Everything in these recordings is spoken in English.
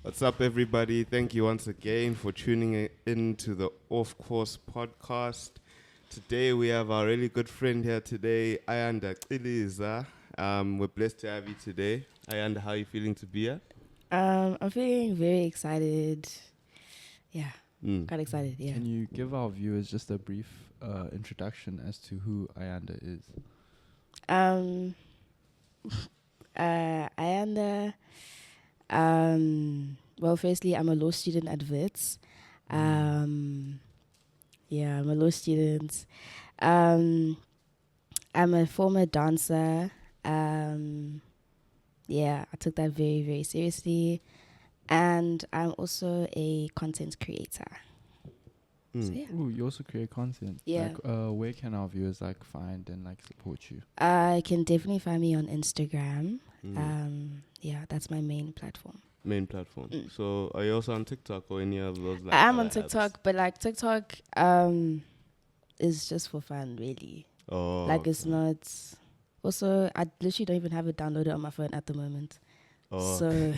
What's up, everybody? Thank you once again for tuning in to the Off Course podcast. Today we have our really good friend here today, Ayanda Chiliza. We're blessed to have you today. Ayanda, how are you feeling to be here? I'm feeling very excited. Yeah, quite excited. Yeah. Can you give our viewers just a brief introduction as to who Ayanda is? Ayanda. Well, firstly, I'm a law student at Wits. Yeah, I'm a law student. I'm a former dancer. Yeah, I took that very, very seriously. And I'm also a content creator. So, yeah. Ooh, you also create content. Yeah. Like, where can our viewers find and support you? You can definitely find me on Instagram. Yeah, that's my main platform. Main platform. So, are you also on TikTok or any of those? I'm other on TikTok, apps? but TikTok is just for fun, really. Oh, It's not. Also, I literally don't even have it downloaded on my phone at the moment. Oh. So,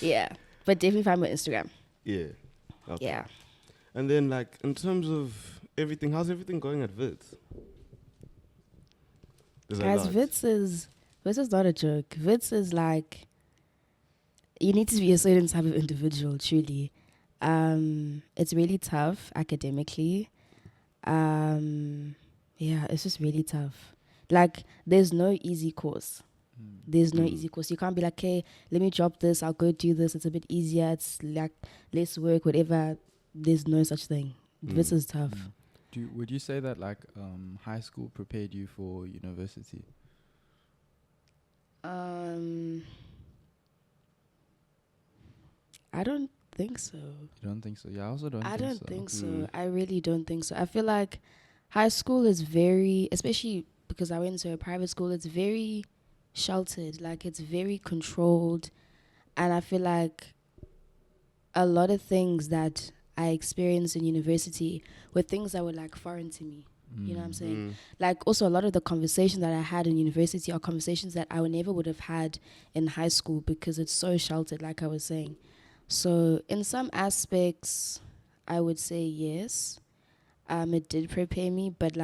yeah. But definitely find me on Instagram. Yeah. Okay. Yeah. And then, in terms of everything, how's everything going at Wits? Guys, Wits is not a joke. Wits is you need to be a certain type of individual, truly. It's really tough academically. Yeah, it's just really tough. There's no easy course. There's no easy course. You can't be like, hey, let me drop this, I'll go do this, it's a bit easier, it's less work, whatever. There's no such thing. This is tough. Would you say that high school prepared you for university? I don't think so. You don't think so? Yeah, I also don't I think so. don't think so. I really don't think so. I feel like high school is very, especially because I went to a private school, it's very sheltered. It's very controlled. And I feel like a lot of things that I experienced in university were things that were foreign to me. You know what I'm saying? Also a lot of the conversations that I had in university are conversations that I never would have had in high school because it's so sheltered, like I was saying. So in some aspects, I would say yes. It did prepare me, but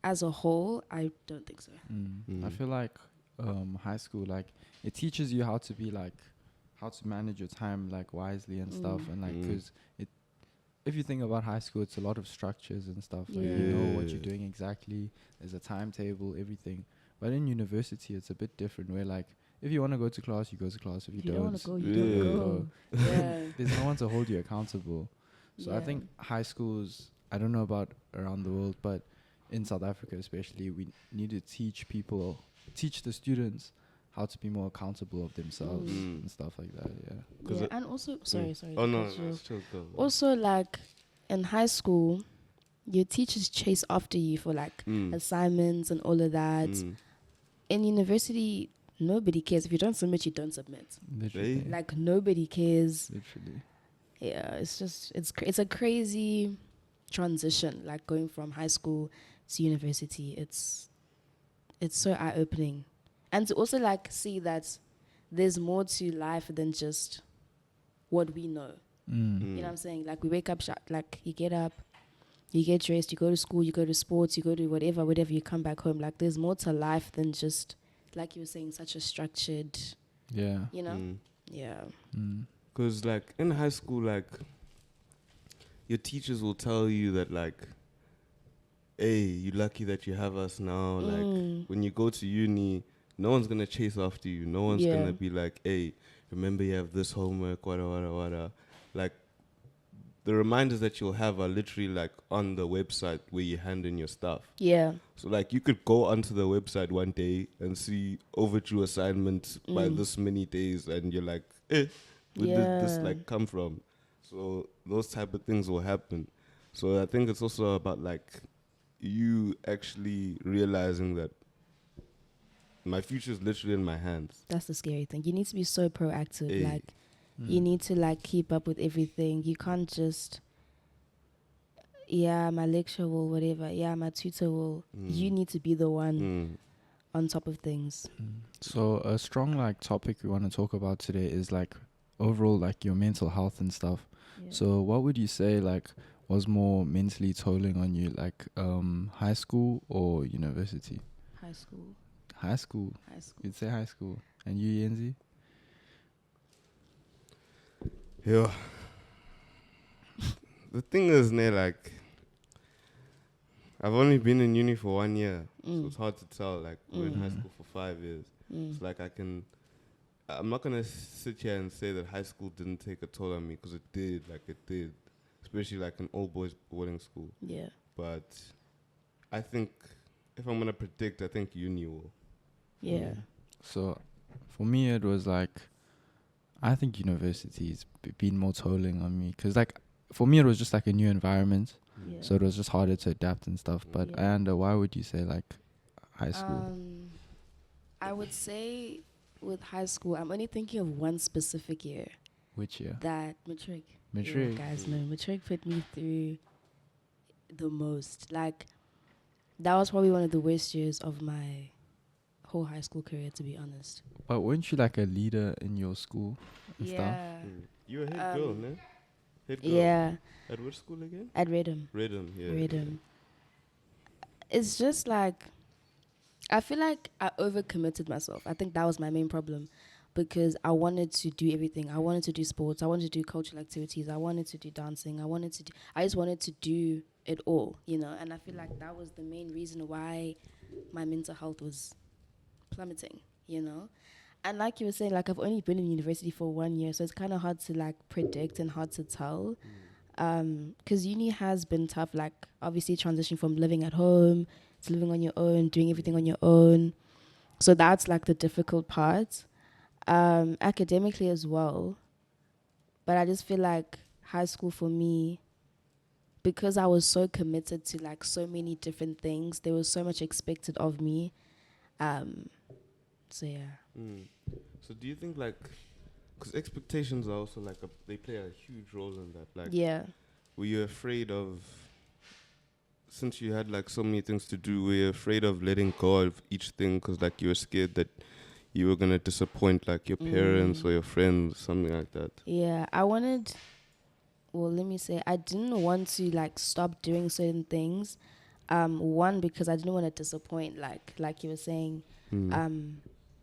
as a whole, I don't think so. I feel like high school, it teaches you how to be how to manage your time wisely and stuff, and because if you think about high school, it's a lot of structures and stuff. You know what you're doing exactly. There's a timetable, everything. But in university, it's a bit different. Where if you want to go to class, you go to class. If you don't want to go, you don't go. Yeah. There's no one to hold you accountable. So I think high schools, I don't know about around the world, but in South Africa especially, we need to teach the students how to be more accountable of themselves and stuff like that. Yeah, and also, sorry. Oh no, still go. Also, in high school, your teachers chase after you for assignments and all of that. In university, nobody cares. If you don't submit, you don't submit. Literally. Nobody cares. Literally. Yeah, it's a crazy transition. Going from high school to university, it's so eye opening. And to also see that there's more to life than just what we know. You know what I'm saying? We wake up, you get up, you get dressed, you go to school, you go to sports, you go to whatever, you come back home. There's more to life than just, you were saying, such a structured, Yeah. you know? Yeah. Because, in high school, your teachers will tell you that, hey, you're lucky that you have us now. When you go to uni, no one's going to chase after you. No one's going to be like, hey, remember you have this homework, wada. The reminders that you'll have are literally, on the website where you hand in your stuff. Yeah. So, you could go onto the website one day and see overdue assignments by this many days, and you're like, where did this, come from? So, those type of things will happen. So, I think it's also about, you actually realizing that my future is literally in my hands. That's the scary thing. You need to be so proactive. Hey. You need to keep up with everything. You can't just, my lecturer will, whatever. My tutor will. You need to be the one on top of things. So a strong like topic we want to talk about today is like overall like your mental health and stuff. Yeah. So what would you say like was more mentally tolling on you, like high school or university? High school. High school. High school. You'd say high school. And you, Yenzi? Yeah. The thing is, like, I've only been in uni for 1 year, so it's hard to tell. Like, we're in high school for 5 years. It's like I'm not gonna sit here and say that high school didn't take a toll on me, because it did. Like, it did, especially like an all boys boarding school. Yeah. But I think if I'm gonna predict, I think uni will. Yeah. So for me, it was like, I think university's been more tolling on me, because like for me it was just like a new environment, Yeah. so it was just harder to adapt and stuff. But Yeah. and why would you say like high school? I would say with high school, I'm only thinking of one specific year. Which year? That matric. Matric. Yeah, guys, no, matric put me through the most. Like, that was probably one of the worst years of my whole high school career, to be honest. But weren't you like a leader in your school and stuff? Yeah. You a head girl, no? Head girl. Yeah. At which school again? At Reddam. Reddam, yeah. Reddam. It's just like, I feel like I overcommitted myself. I think that was my main problem, because I wanted to do everything. I wanted to do sports. I wanted to do cultural activities. I wanted to do dancing. I just wanted to do it all, and I feel like that was the main reason why my mental health was plummeting, And like you were saying, like, I've only been in university for 1 year, so it's kind of hard to like predict and hard to tell. Because uni has been tough, like obviously transition from living at home to living on your own, doing everything on your own. So that's like the difficult part. Academically as well. But I just feel like high school for me, because I was so committed to like so many different things, there was so much expected of me. So yeah. So do you think like, because expectations are also like they play a huge role in that. Like, Yeah. were you afraid of, since you had like so many things to do, were you afraid of letting go of each thing because like you were scared that you were gonna disappoint like your parents or your friends, something like that? Yeah, let me say, I didn't want to like stop doing certain things. One, because I didn't want to disappoint, like you were saying,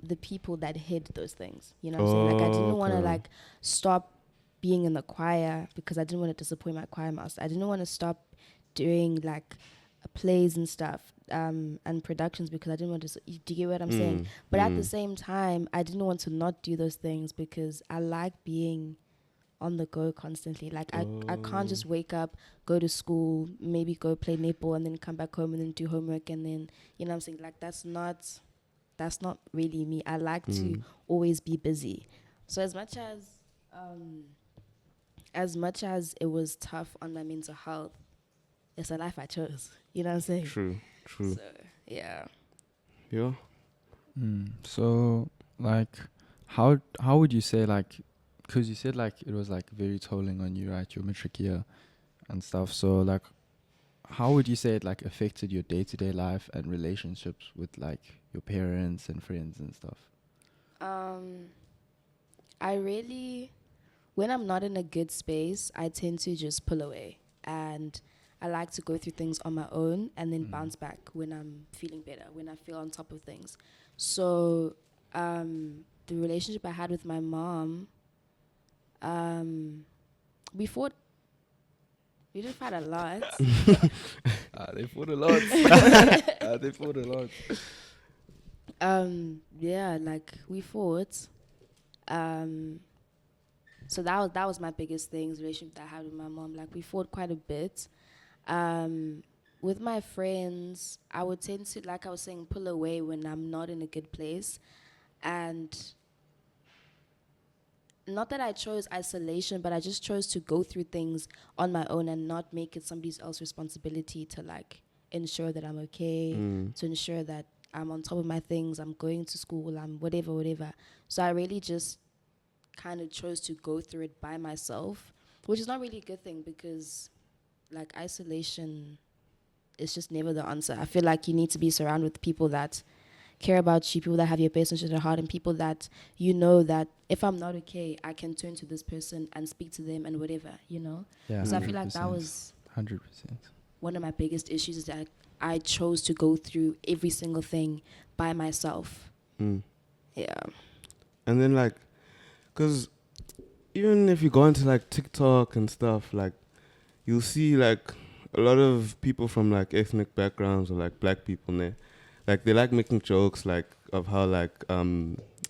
the people that hid those things. You know what I'm saying? Like, I didn't want to like stop being in the choir because I didn't want to disappoint my choir master. I didn't want to stop doing like plays and stuff and productions because I didn't want to. Do you get what I'm saying? But at the same time, I didn't want to not do those things because I like being on the go constantly. Like, I can't just wake up, go to school, maybe go play netball and then come back home and then do homework and then, you know what I'm saying? Like, that's not really me. I like to always be busy. So as much as it was tough on my mental health, it's a life I chose. You know what I'm saying? True. So, yeah. Yeah. So, like, how would you say, like, because you said, like, it was, like, very tolling on you, right, your matric year and stuff. So, like, how would you say it, like, affected your day-to-day life and relationships with, like, your parents and friends and stuff? I really, when I'm not in a good space, I tend to just pull away. And I like to go through things on my own and then bounce back when I'm feeling better, when I feel on top of things. So the relationship I had with my mom, we fought. We didn't fight a lot. They fought a lot. They fought a lot. Yeah, like, we fought. So that was my biggest thing, the relationship that I had with my mom. Like, we fought quite a bit. With my friends, I would tend to, like I was saying, pull away when I'm not in a good place. And not that I chose isolation, but I just chose to go through things on my own and not make it somebody else's responsibility to, like, ensure that I'm okay, to ensure that I'm on top of my things, I'm going to school, I'm whatever. So I really just kind of chose to go through it by myself, which is not really a good thing because, like, isolation is just never the answer. I feel like you need to be surrounded with people that care about you, people that have your best interest at heart, and people that you know that if I'm not okay, I can turn to this person and speak to them and whatever, you know. Yeah, So I feel like that 100%. was 100%. one of my biggest issues, is that I chose to go through every single thing by myself. Yeah. And then like, cause even if you go into like TikTok and stuff, like you'll see like a lot of people from like ethnic backgrounds or like black people there, like they like making jokes like of how like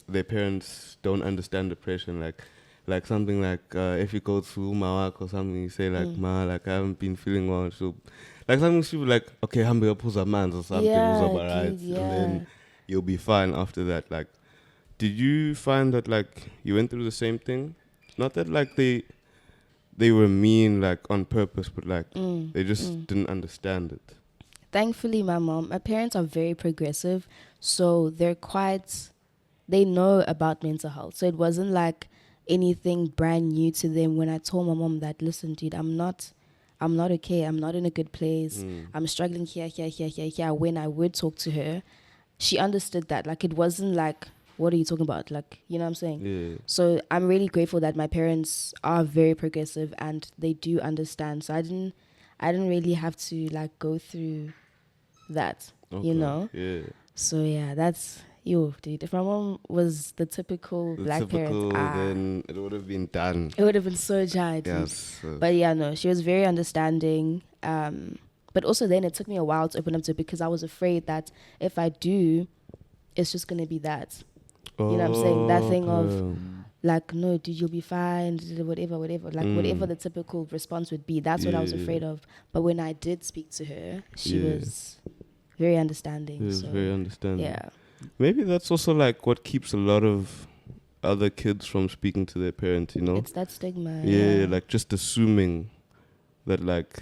their parents don't understand depression, like something like if you go to Mawak or something, you say like ma, like I haven't been feeling well, so like something stupid like okay, hambe uphuza amanzi or something, Yeah, dude, and then you'll be fine after that. Like, did you find that like you went through the same thing? Not that like they were mean like on purpose, but like they just didn't understand it. Thankfully, my parents are very progressive, so they know about mental health. So it wasn't like anything brand new to them when I told my mom that, listen, dude, I'm not okay. I'm not in a good place. I'm struggling here. When I would talk to her, she understood that. Like, it wasn't like, what are you talking about? Like, you know what I'm saying? Yeah. So I'm really grateful that my parents are very progressive and they do understand. So I didn't really have to like go through that, you know? Yeah. So yeah, that's dude. If my mom was the typical black parent, then it would have been done. it would have been so jarred. Yes. But yeah, no, she was very understanding. But also then it took me a while to open up to it, because I was afraid that if I do, it's just gonna be that. You know what I'm saying? That thing of like, no, dude, you'll be fine, whatever. Like whatever the typical response would be. That's what I was afraid of. But when I did speak to her, she was very understanding. She was very understanding. Yeah. Maybe that's also like what keeps a lot of other kids from speaking to their parents, you know? It's that stigma. Yeah, like just assuming that like,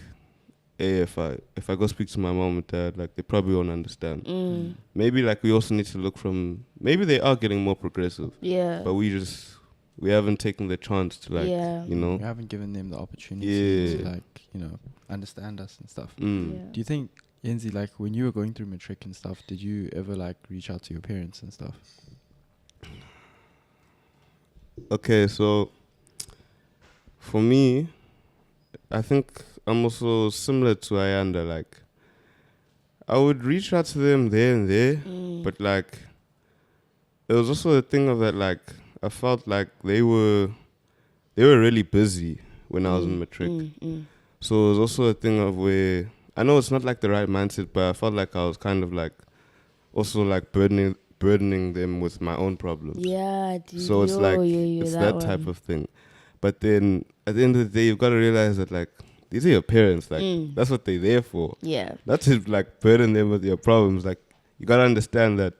hey, if I go speak to my mom and dad, like they probably won't understand. Maybe like we also need to look from, maybe they are getting more progressive. Yeah. But we haven't taken the chance to like, you know. We haven't given them the opportunity to Yeah. like, you know, understand us and stuff. Yeah. Do you think, Yenzi, like when you were going through matric and stuff, did you ever like reach out to your parents and stuff? Okay, so for me, I think I'm also similar to Ayanda. Like, I would reach out to them there and there, but like, it was also a thing of that. Like, I felt like they were really busy when I was in matric. So it was also a thing of where I know it's not like the right mindset, but I felt like I was kind of like also like burdening them with my own problems. Yeah, dude. So it's like it's that type of thing. But then at the end of the day, you've got to realize that like these are your parents. Like that's what they're there for. Yeah. Not to like burden them with your problems. Like you got to understand that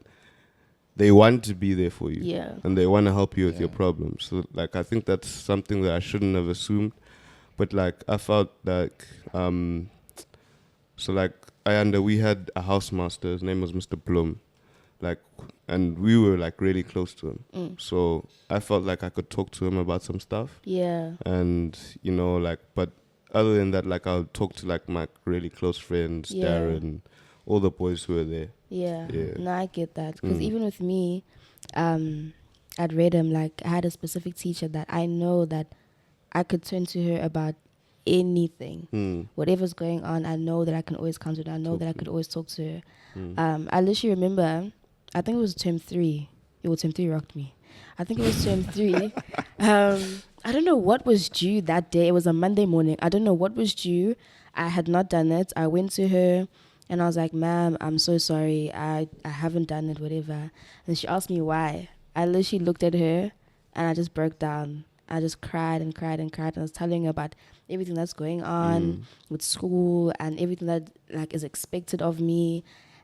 they want to be there for you. Yeah. And they want to help you with your problems. So like I think that's something that I shouldn't have assumed. But like I felt like so like Ayanda, we had a housemaster. His name was Mr. Bloom. Like, and we were like really close to him. So I felt like I could talk to him about some stuff. Yeah. And, you know, like, but other than that, like, I'll talk to like my really close friends, Darren, all the boys who were there. Yeah. No, I get that. Because even with me, at Reddam, like, I had a specific teacher that I know that I could turn to her about anything. Whatever's going on, I know that I can always come to her. I know that I could always talk to her. I literally remember, I think it was term 3. Term 3 rocked me. I think it was term 3. I don't know what was due that day. It was a Monday morning. I don't know what was due. I had not done it. I went to her and I was like, ma'am, I'm so sorry. I haven't done it, whatever. And she asked me why. I literally looked at her and I just broke down. I just cried and cried and cried. And I was telling her about everything that's going on with school and everything that like is expected of me.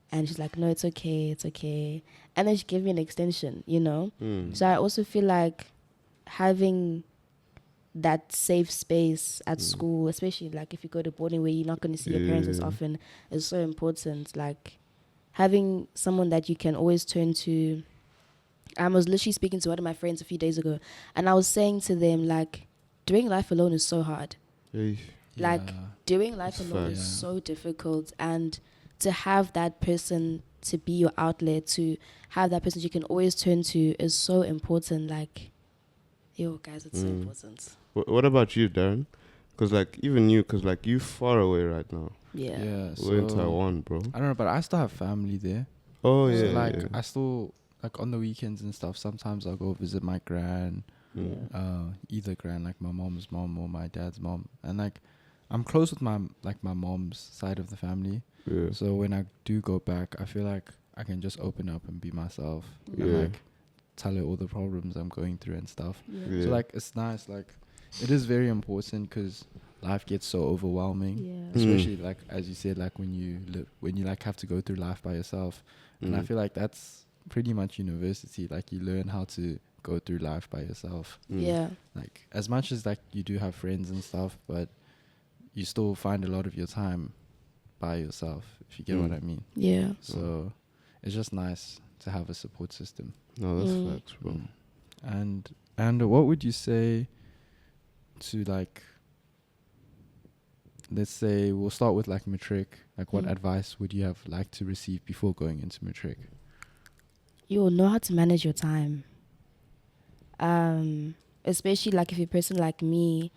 And she's like, no, it's okay. And then she gave me an extension, you know? So I also feel like having that safe space at school, especially like if you go to boarding where you're not going to see your parents as often, is so important. Like having someone that you can always turn to. I was literally speaking to one of my friends a few days ago, and I was saying to them, like, doing life alone is so hard. Like, doing life alone is so difficult, and to have that person to be your outlet, to have that person you can always turn to is so important. Like, yo, guys, it's so important. What about you, Darren? Because like even you, because like you far away right now. Yeah. Yeah. We're in So Taiwan, bro. I don't know, but I still have family there. Oh So yeah. like yeah. I still like on the weekends and stuff. Sometimes I'll go visit my gran, either gran, like my mom's mom or my dad's mom, and like I'm close with my mom's side of the family. Yeah. So when I do go back, I feel like I can just open up and be myself Yeah. and like tell her all the problems I'm going through and stuff. Yeah. So like it's nice. Like it is very important because life gets so overwhelming. Yeah. Especially like as you said, like when you like have to go through life by yourself. And I feel like that's pretty much university. Like you learn how to go through life by yourself. Yeah. Like as much as like you do have friends and stuff, but you still find a lot of your time by yourself, if you get what I mean. Yeah. So it's just nice to have a support system. No, that's facts, bro. And what would you say to like, let's say we'll start with like matric. Like what advice would you have liked to receive before going into matric? You'll know how to manage your time. Especially like if you're a person like me,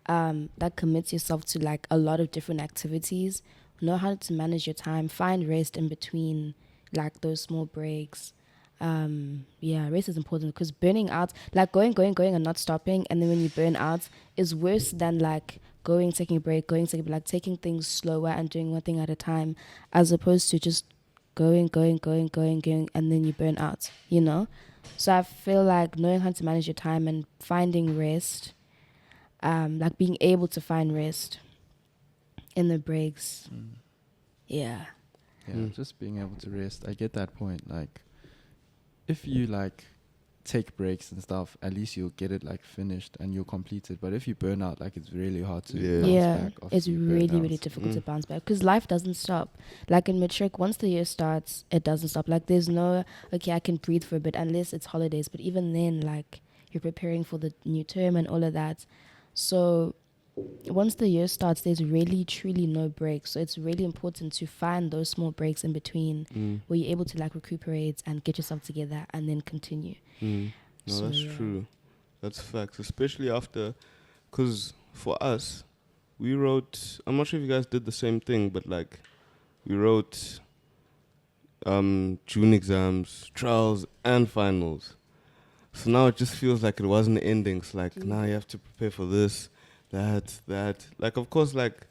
that commits yourself to like a lot of different activities. Know how to manage your time. Find rest in between like those small breaks. Rest is important because burning out, like going and not stopping, and then when you burn out is worse than like taking a break, like taking things slower and doing one thing at a time, as opposed to just going, and then you burn out, you know? So I feel like knowing how to manage your time and finding rest, like being able to find rest in the breaks. Yeah, Just being able to rest. I get that point. Like if you like take breaks and stuff, at least you'll get it like finished and you'll complete it. But if you burn out, like it's really hard to bounce back after it's you burn really out. difficult to bounce back because life doesn't stop. Like in matric, once the year starts, it doesn't stop. Like there's no okay, I can breathe for a bit unless it's holidays. But even then, like you're preparing for the new term and all of that. So once the year starts, there's really truly no break. So it's really important to find those small breaks in between where you're able to like recuperate and get yourself together and then continue. No, So, that's true. That's facts, especially after, because for us, we wrote, I'm not sure if you guys did the same thing, but like we wrote June exams, trials, and finals. So now it just feels like it wasn't ending. It's like, now you have to prepare for this, that. Like, of course, like,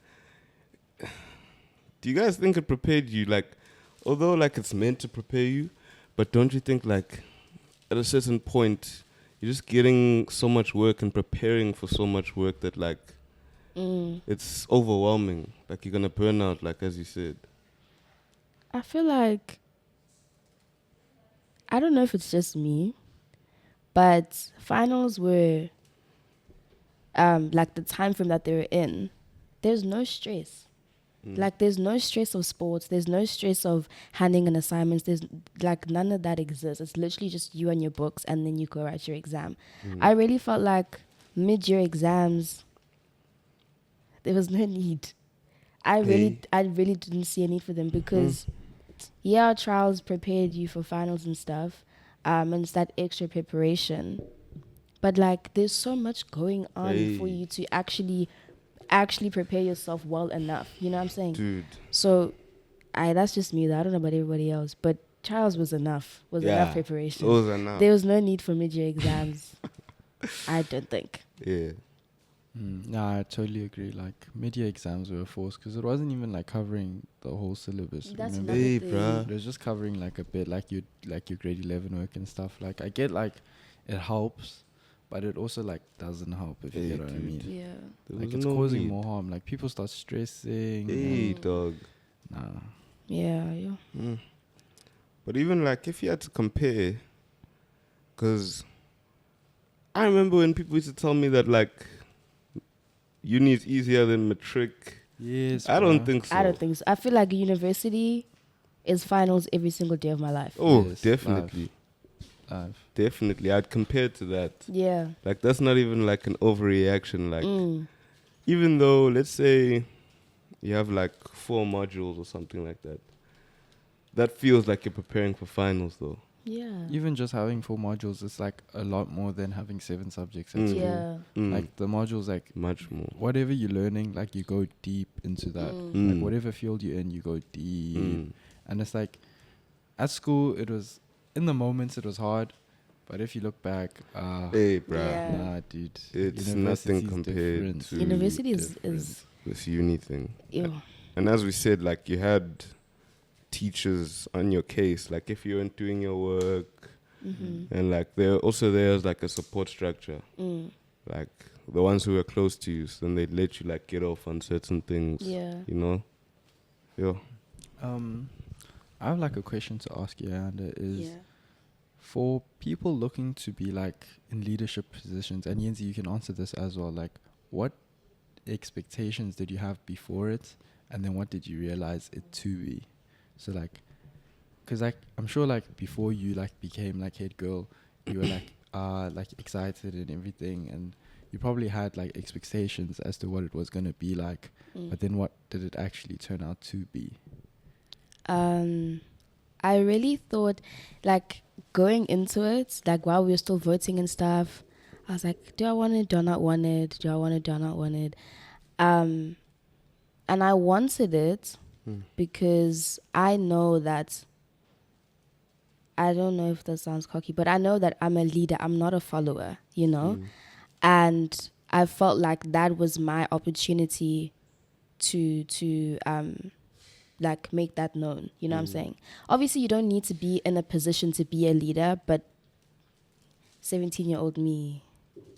do you guys think it prepared you? Like, although, like, it's meant to prepare you, but don't you think, like, at a certain point, you're just getting so much work and preparing for so much work that, like, it's overwhelming. Like, you're going to burn out, like, as you said. I feel like, I don't know if it's just me, but finals were, like the time frame that they were in, there's no stress. Like there's no stress of sports. There's no stress of handing in assignments. There's like none of that exists. It's literally just you and your books and then you go write your exam. I really felt like mid-year exams, there was no need. I really didn't see a need for them because trials prepared you for finals and stuff. And it's that extra preparation. But like there's so much going on for you to actually prepare yourself well enough. You know what I'm saying? Dude. So that's just me though. I don't know about everybody else. But trials was enough. Enough preparation. It was enough. There was no need for mid-year exams. I don't think. Yeah. No, I totally agree. Like mid-year exams were a force because it wasn't even like covering the whole syllabus. That's remember? another thing. Bruh. It was just covering like a bit, like your grade 11 work and stuff. Like I get like it helps, but it also like doesn't help if you get what I mean. Yeah. Like it's causing more harm. Like people start stressing. Hey, dog. Nah. Yeah. But even like if you had to compare, because I remember when people used to tell me that like uni is easier than matric. Yes. I don't think so. I don't think so. I feel like university is finals every single day of my life. Oh, Yes, definitely. Live. Definitely. I'd compare to that. Yeah. Like that's not even like an overreaction. Like even though let's say you have like 4 modules or something like that, that feels like you're preparing for finals, though. Yeah. Even just having 4 modules is like a lot more than having 7 subjects at Mm. school. Yeah. Like the modules, like Much more. whatever you're learning, like you go deep into that. Like whatever field you're in, you go deep. And it's like at school, it was in the moments it was hard, but if you look back, Hey, bruh. Yeah. nah, dude, It's nothing university's compared different. to University is this uni thing. ew. And as we said, like you had teachers on your case, like if you weren't doing your work, and like there's like a support structure, like the ones who were close to you, so then they'd let you like get off on certain things. Yeah. You know. Yeah. I have like a question to ask you, Ayanda, is Yeah. for people looking to be like in leadership positions, and Yenzi, you can answer this as well, like what expectations did you have before it, and then what did you realize it to be? So like, because like I'm sure like before you like became like head girl, you were like excited and everything, and you probably had like expectations as to what it was going to be like, but then what did it actually turn out to be? I really thought, like, going into it, like, while we were still voting and stuff, I was like, do I want it? Do I not want it? Do I want it? Do I not want it? And I wanted it because I know that, I don't know if that sounds cocky, but I know that I'm a leader. I'm not a follower, you know? And I felt like that was my opportunity to like make that known, you know what I'm saying? Obviously you don't need to be in a position to be a leader, but 17-year-old me,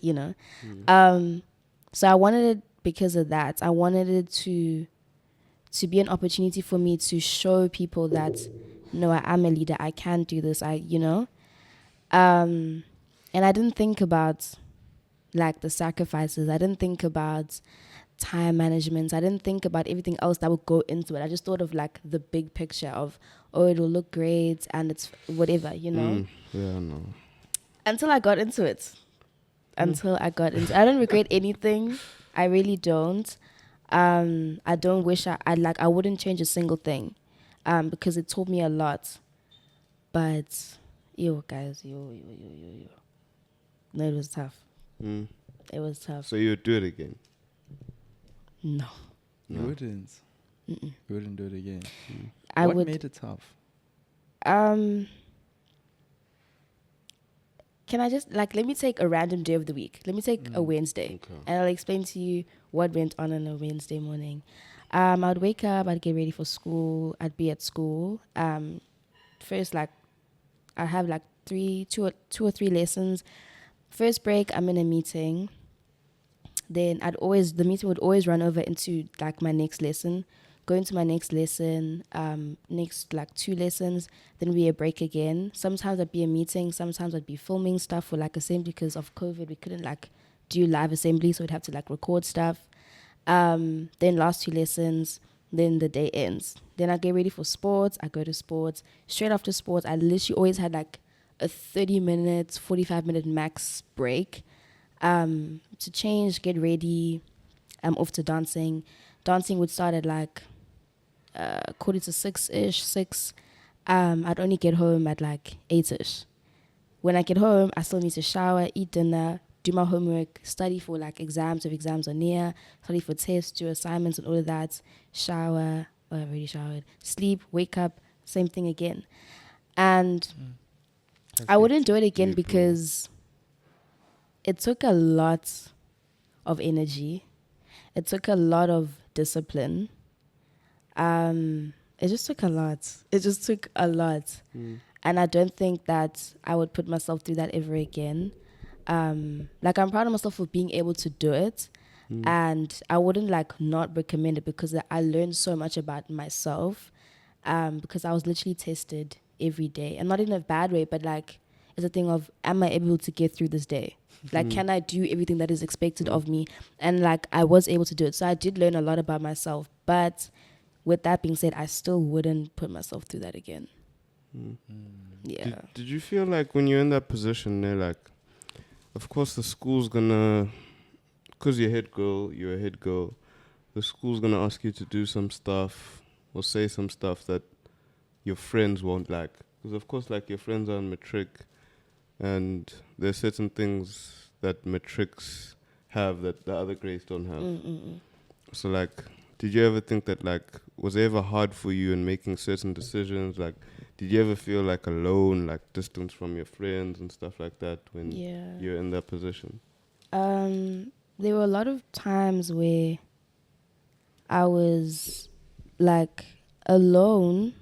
you know. So I wanted it because of that. I wanted it to be an opportunity for me to show people that no, I am a leader, I can do this, you know. And I didn't think about like the sacrifices. I didn't think about time management. I didn't think about everything else that would go into it. I just thought of like the big picture of, oh, it will look great and it's whatever, you know. Yeah, no. Until I got into it. I don't regret anything. I really don't. I don't wish I wouldn't change a single thing, because it taught me a lot. But yo guys, yo. No, it was tough. It was tough. So you would do it again? No. You wouldn't. You wouldn't do it again. I what would. made it tough? Can I just let me take a random day of the week. Let me take a Wednesday, and I'll explain to you what went on a Wednesday morning. I'd wake up, I'd get ready for school, I'd be at school. First, I have two or three lessons. First break, I'm in a meeting. Then the meeting would always run over into my next lesson. Go into my next lesson, next 2 lessons, then be a break again. Sometimes I'd be a meeting, sometimes I'd be filming stuff for assembly because of COVID. We couldn't do live assembly, so we'd have to record stuff. Then last 2 lessons, then the day ends. Then I get ready for sports, I go to sports. Straight after sports, I literally always had a 30 minutes, 45-minute max break to change, get ready. I'm off to dancing. Dancing would start at 5:45-ish, 6. I'd only get home at 8-ish. When I get home, I still need to shower, eat dinner, do my homework, study for exams if exams are near, study for tests, do assignments and all of that, shower, I've already showered, sleep, wake up, same thing again. And I wouldn't do it again because it took a lot of energy. It took a lot of discipline. It just took a lot. And I don't think that I would put myself through that ever again. I'm proud of myself for being able to do it. And I wouldn't not recommend it because I learned so much about myself. Because I was literally tested every day, and not in a bad way, but it's a thing of, am I able to get through this day? Can I do everything that is expected of me? And I was able to do it. So I did learn a lot about myself. But with that being said, I still wouldn't put myself through that again. Yeah. Did you feel when you're in that position, they're of course the school's gonna, because you're a head girl, the school's gonna ask you to do some stuff or say some stuff that your friends won't like? Because of course, like your friends are in matric, and there's certain things that matrics have that the other grades don't have. So like, did you ever think that like, was it ever hard for you in making certain decisions? Like, did you ever feel like alone, like distance from your friends and stuff like that when you're in that position? There were a lot of times where I was like alone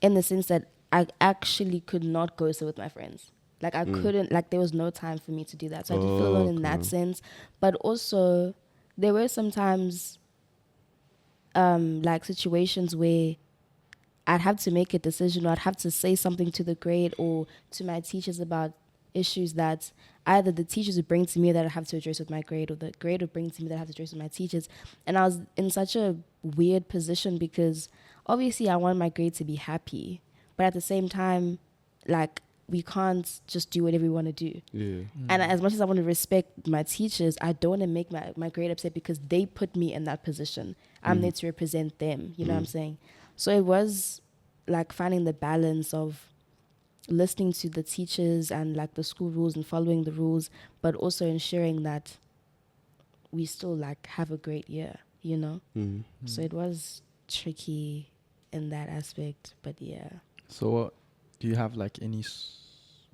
in the sense that I actually could not go sit with my friends. Like I couldn't, like there was no time for me to do that. So I did feel alone in that sense. But also there were sometimes like situations where I'd have to make a decision or I'd have to say something to the grade or to my teachers about issues that either the teachers would bring to me that I have to address with my grade or the grade would bring to me that I have to address with my teachers. And I was in such a weird position because obviously I want my grade to be happy, but at the same time, like we can't just do whatever we want to do. Yeah. And as much as I want to respect my teachers, I don't want to make my grade upset because they put me in that position. I'm there to represent them, you know what I'm saying? So it was like finding the balance of listening to the teachers and like the school rules and following the rules, but also ensuring that we still like have a great year, you know? So it was tricky in that aspect, but yeah. So do you have like any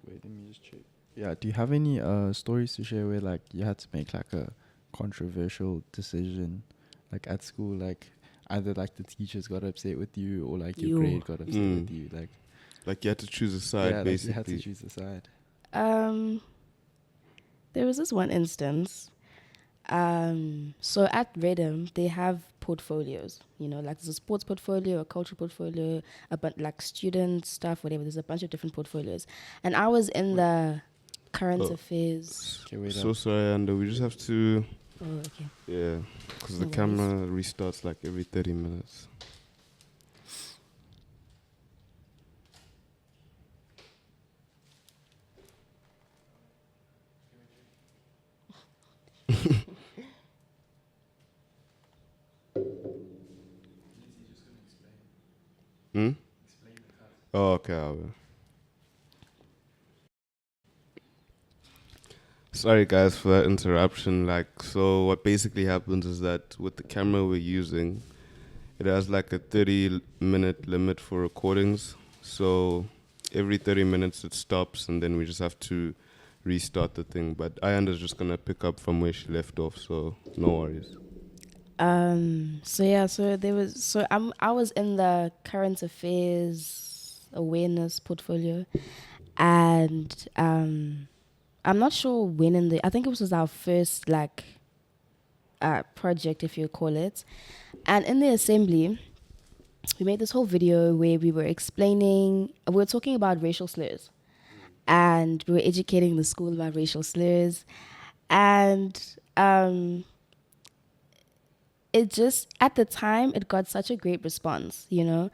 wait, let me just check. Yeah, do you have any stories to share where like you had to make like a controversial decision like at school, like either like the teachers got upset with you or like your grade got upset with you, like you had to choose a side, basically. Like you had to choose a side. There was this one instance. So at Reddam, they have portfolios, you know, like there's a sports portfolio, a cultural portfolio, like student stuff, whatever. There's a bunch of different portfolios. And I was in the current affairs. Okay, wait so sorry, Ando. We just have to... Oh, okay. Yeah, because the camera restarts like every 30 minutes. Oh, okay, I will. Sorry guys for that interruption. Like, so what basically happens is that with the camera we're using, it has like a 30-minute limit for recordings. So every 30 minutes it stops and then we just have to restart the thing. But Ayanda's just gonna pick up from where she left off, so no worries. I was in the current affairs awareness portfolio, and I'm not sure when I think it was our first like project, if you call it. And in the assembly, we made this whole video where we were talking about racial slurs, and we were educating the school about racial slurs, and it just, at the time, it got such a great response, you know.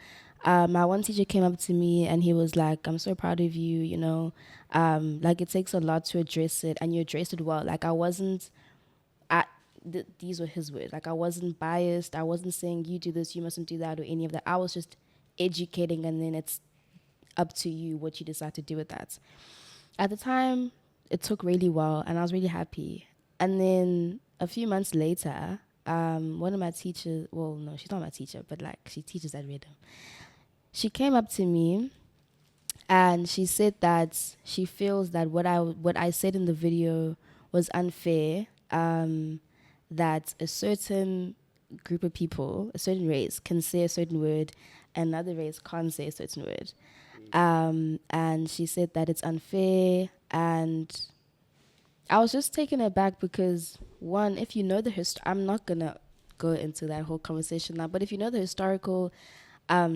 My one teacher came up to me and he was like, I'm so proud of you, you know. Like it takes a lot to address it and you addressed it well. Like I wasn't, these were his words. Like I wasn't biased. I wasn't saying you do this, you mustn't do that or any of that. I was just educating and then it's up to you what you decide to do with that. At the time, it took really well and I was really happy. And then a few months later, one of my teachers, well, no, she's not my teacher, but like she teaches at Reddam. She came up to me and she said that she feels that what I said in the video was unfair, that a certain group of people, a certain race can say a certain word, another race can't say a certain word. And she said that it's unfair, and I was just taken aback because, one, if you know the history, I'm not going to go into that whole conversation now, but if you know the historical, if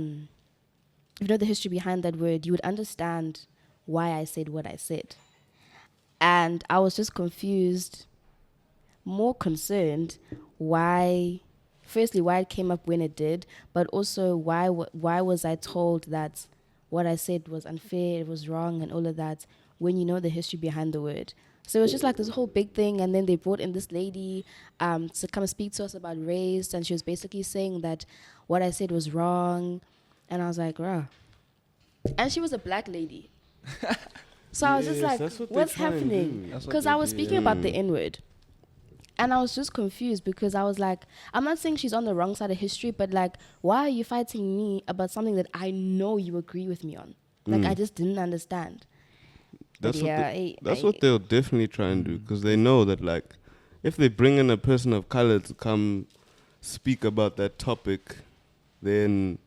you know the history behind that word, you would understand why I said what I said. And I was just confused, more concerned firstly, why it came up when it did, but also why was I told that what I said was unfair, it was wrong, and all of that, when you know the history behind the word. So it was just like this whole big thing, and then they brought in this lady to come speak to us about race, and she was basically saying that what I said was wrong, And I was like, rah. And she was a black lady. So I was just like, what's happening? Because I was speaking about the N-word. And I was just confused because I was like, I'm not saying she's on the wrong side of history, but like, why are you fighting me about something that I know you agree with me on? Like, I just didn't understand. That's what they'll definitely try and do, because they know that, like, if they bring in a person of color to come speak about that topic, then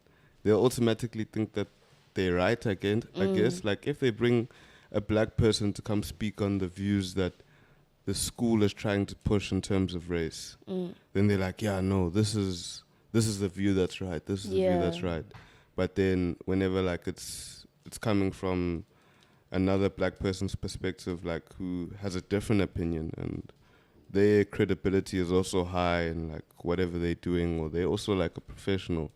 they'll automatically think that they're right again, I guess. Like, if they bring a black person to come speak on the views that the school is trying to push in terms of race, then they're like, yeah, no, this is the view that's right. This is the view that's right. But then whenever, like, it's coming from another black person's perspective, like, who has a different opinion, and their credibility is also high in, like, whatever they're doing, or they're also, like, a professional,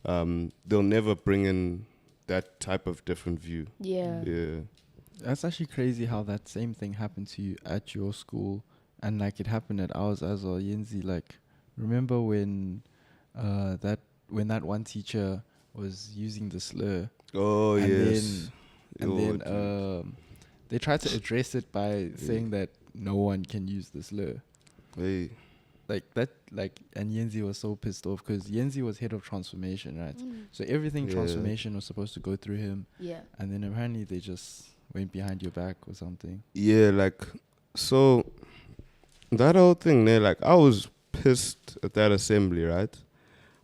they'll never bring in that type of different view. Yeah. That's actually crazy how that same thing happened to you at your school, and like it happened at ours as well. Yenzi, like, remember when that one teacher was using the slur? Oh, yes. And they tried to address it by saying that no one can use the slur. Hey. Like that, and Yenzi was so pissed off because Yenzi was head of transformation, right? So everything transformation was supposed to go through him. Yeah. And then apparently they just went behind your back or something. Yeah, like, so that whole thing there, like, I was pissed at that assembly, right?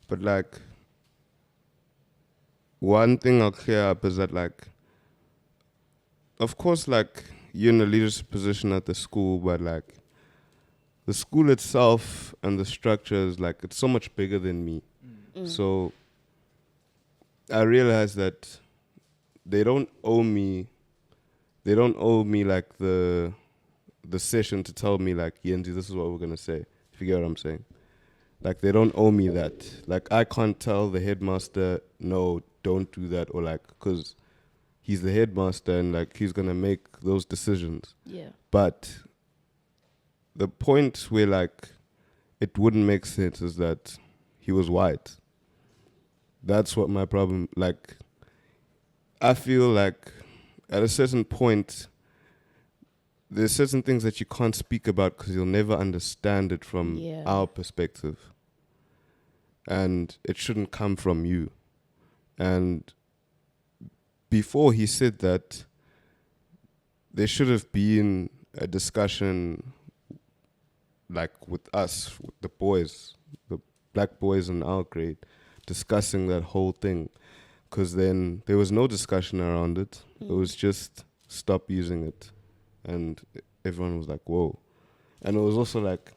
But, like, one thing I'll clear up is that, like, of course, like, you're in a leadership position at the school, but, like, the school itself and the structure is, like, it's so much bigger than me. So I realized that they don't owe me like the session to tell me, like, Yenzi, this is what we're gonna say. If you get what I'm saying. Like, they don't owe me that. Like, I can't tell the headmaster, no, don't do that, or, like, because he's the headmaster and, like, he's gonna make those decisions. Yeah. But the point where, like, it wouldn't make sense is that he was white. That's what my problem, like, I feel like at a certain point, there's certain things that you can't speak about because you'll never understand it from our perspective. And it shouldn't come from you. And before he said that, there should have been a discussion, like, with us, with the boys, the black boys in our grade, discussing that whole thing. Because then there was no discussion around it. It was just stop using it. And everyone was like, whoa. And it was also like,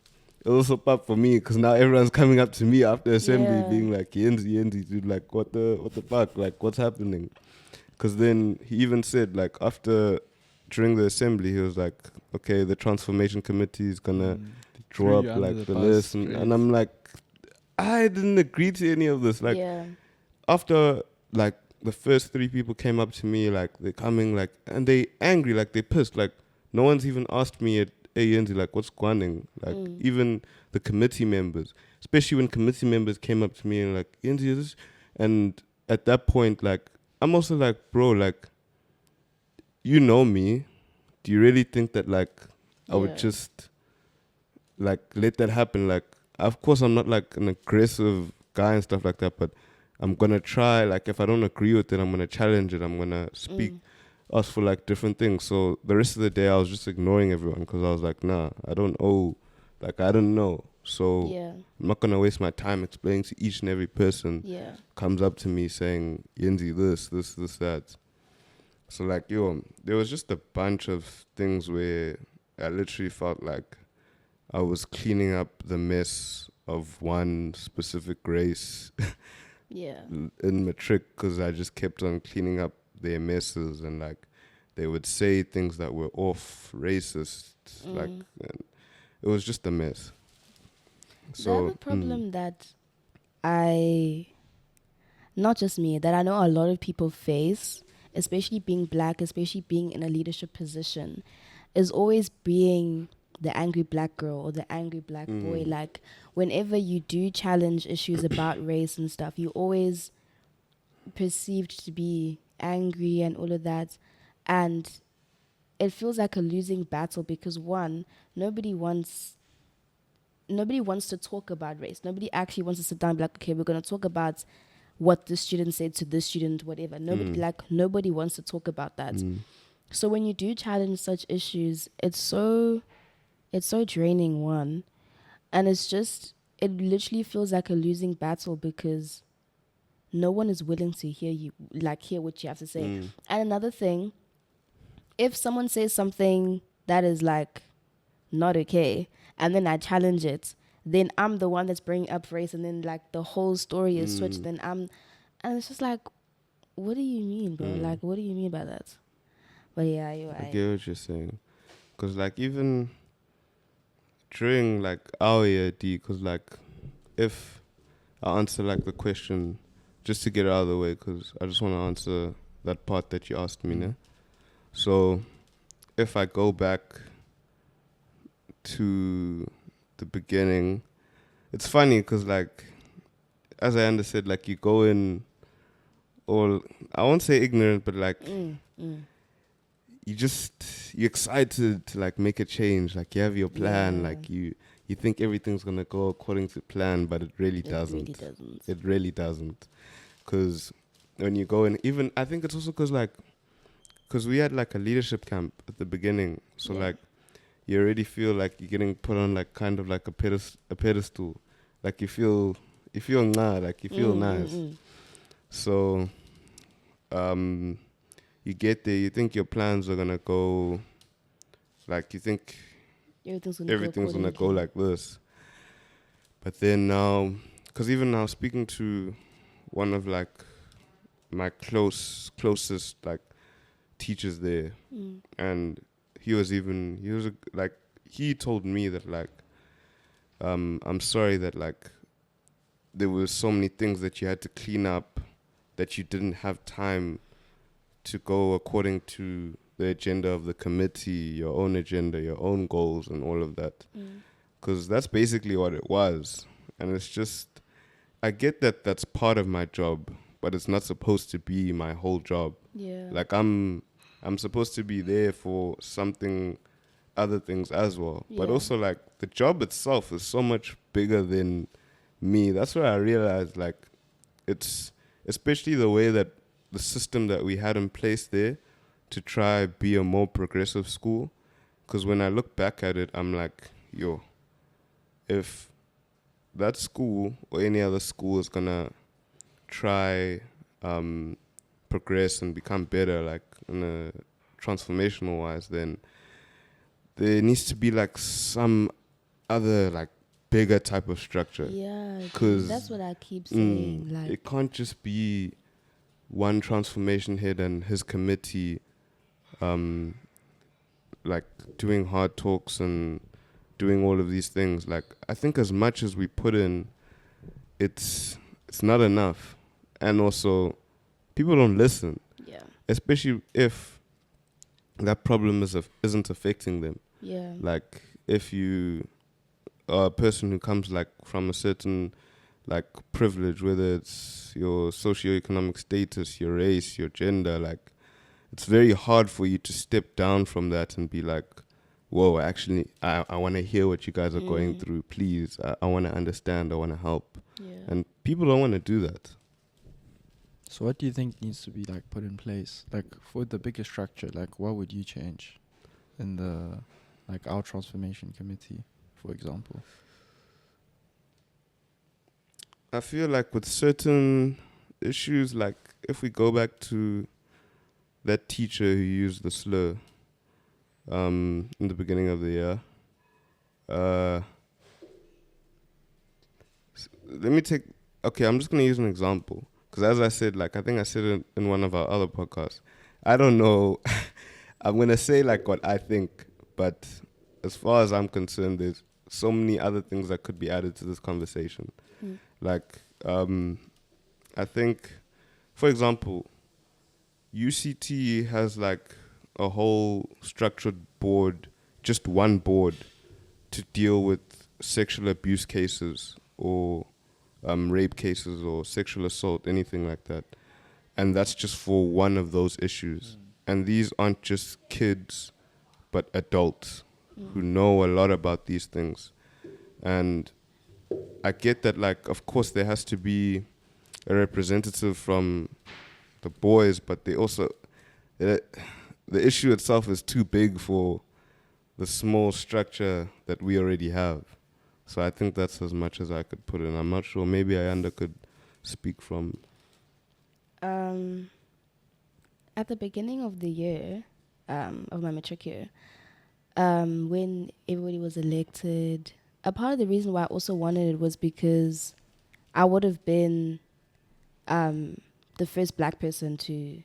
it was also up for me because now everyone's coming up to me after assembly being like, Yenzi, dude, like, what the fuck? Like, what's happening? Because then he even said, like, during the assembly, he was like, okay, the transformation committee is going to draw up, like, the list. And I'm like, I didn't agree to any of this. Like, after, like, the first 3 people came up to me, like, they're coming, like, and they angry, like, they pissed. Like, no one's even asked me at Yenzi, like, what's going? Like, even the committee members, especially when committee members came up to me and, like, Yenzi, this, and at that point, like, I'm also like, bro, like, you know me. Do you really think that, like, I would just, like, let that happen? Like, of course, I'm not, like, an aggressive guy and stuff like that, but I'm going to try, like, if I don't agree with it, I'm going to challenge it. I'm going to speak, ask for, like, different things. So the rest of the day, I was just ignoring everyone because I was like, nah, I don't know. So I'm not going to waste my time explaining to each and every person comes up to me saying, Yenzi, this, that. So, like, there was just a bunch of things where I literally felt like I was cleaning up the mess of one specific race in matric because I just kept on cleaning up their messes, and, like, they would say things that were off racist, like, and it was just a mess. So the other problem that not just me, that I know a lot of people face, especially being black, especially being in a leadership position, is always being the angry black girl or the angry black boy. Like, whenever you do challenge issues about race and stuff, you always perceived to be angry and all of that. And it feels like a losing battle because one, nobody wants to talk about race. Nobody actually wants to sit down and be like, okay, we're going to talk about what this student said to this student, whatever. Nobody wants to talk about that. So when you do challenge such issues, it's so draining, one. And it literally feels like a losing battle because no one is willing to hear what you have to say. And another thing, if someone says something that is like not okay, and then I challenge it, then I'm the one that's bringing up race, and then like the whole story is switched. And it's just like, what do you mean, bro? Like, what do you mean by that? But yeah, you're right. I get what you're saying, cause like even during like our year D, cause like if I answer like the question just to get it out of the way, cause I just want to answer that part that you asked me, ne? So if I go back to the beginning, it's funny because like as Ayanda said, like you go in all, I won't say ignorant, but like you're excited to like make a change, like you have your plan, like you think everything's gonna go according to plan, but it really doesn't. It really doesn't, because when you go in, even I think it's also because we had like a leadership camp at the beginning, so like you already feel like you're getting put on like kind of like a pedestal, like you feel like you feel nice. So you get there, you think your plans are gonna go, like you think everything's gonna go like this, but then now, because even now speaking to one of like my closest like teachers there, and he told me that like I'm sorry that like there were so many things that you had to clean up that you didn't have time to go according to the agenda of the committee, your own agenda, your own goals and all of that, because that's basically what it was. And it's just, I get that that's part of my job, but it's not supposed to be my whole job. Like I'm supposed to be there for something, other things as well. But also like the job itself is so much bigger than me. That's where I realized like it's, especially the way that the system that we had in place there to try be a more progressive school. Because when I look back at it, I'm like, yo, if that school or any other school is gonna try progress and become better, like in a transformational wise, then there needs to be like some other like bigger type of structure. Yeah, because that's what I keep saying. Like it can't just be one transformation head and his committee like doing hard talks and doing all of these things. Like I think as much as we put in, it's not enough. And also people don't listen. Yeah. Especially if that problem isn't affecting them. Yeah. Like if you are a person who comes like from a certain like privilege, whether it's your socioeconomic status, your race, your gender, like it's very hard for you to step down from that and be like, whoa, actually, I want to hear what you guys are going through. Please, I want to understand. I want to help. Yeah. And people don't want to do that. So what do you think needs to be like put in place? Like for the bigger structure, like what would you change in the, like our transformation committee, for example? I feel like with certain issues, like if we go back to that teacher who used the slur in the beginning of the year, I'm just going to use an example. Because as I said, like I think I said it in one of our other podcasts, I don't know, I'm going to say like what I think, but as far as I'm concerned, there's so many other things that could be added to this conversation. Like, I think, for example, UCT has like a whole structured board, just one board to deal with sexual abuse cases or rape cases or sexual assault, anything like that. And that's just for one of those issues. And these aren't just kids, but adults who know a lot about these things. And I get that, like, of course, there has to be a representative from the boys, but they also, the issue itself is too big for the small structure that we already have. So I think that's as much as I could put in. I'm not sure. Maybe Ayanda could speak from. At the beginning of the year, of my matric year, when everybody was elected, a part of the reason why I also wanted it was because I would have been the first black person to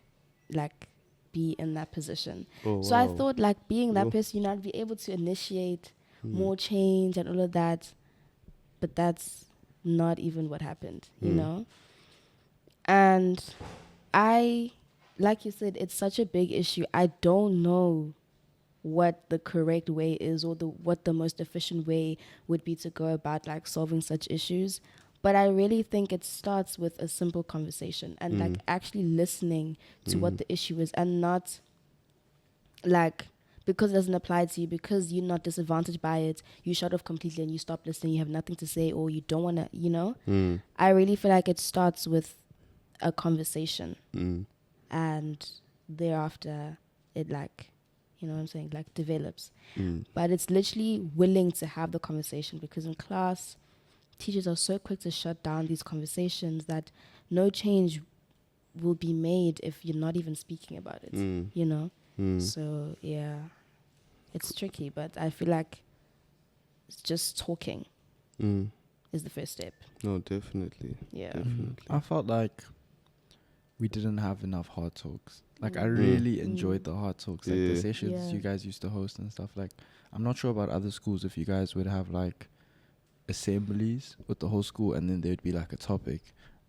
like be in that position. Oh, so I wow. thought like being that Cool. person, I'd be able to initiate more change and all of that. But that's not even what happened, you know? And like you said, it's such a big issue. I don't know what the correct way is or what the most efficient way would be to go about like solving such issues. But I really think it starts with a simple conversation and like actually listening to what the issue is, and not like because it doesn't apply to you, because you're not disadvantaged by it, you shut off completely and you stop listening, you have nothing to say, or you don't want to, you know? I really feel like it starts with a conversation and thereafter it like, you know what I'm saying, like develops. But it's literally willing to have the conversation, because in class, teachers are so quick to shut down these conversations that no change will be made if you're not even speaking about it, you know? So, yeah, it's tricky, but I feel like it's just talking is the first step. No, definitely. Yeah. Definitely. I felt like we didn't have enough hard talks. Like, I really enjoyed the hard talks, like the sessions you guys used to host and stuff. Like, I'm not sure about other schools if you guys would have like assemblies with the whole school, and then there'd be like a topic,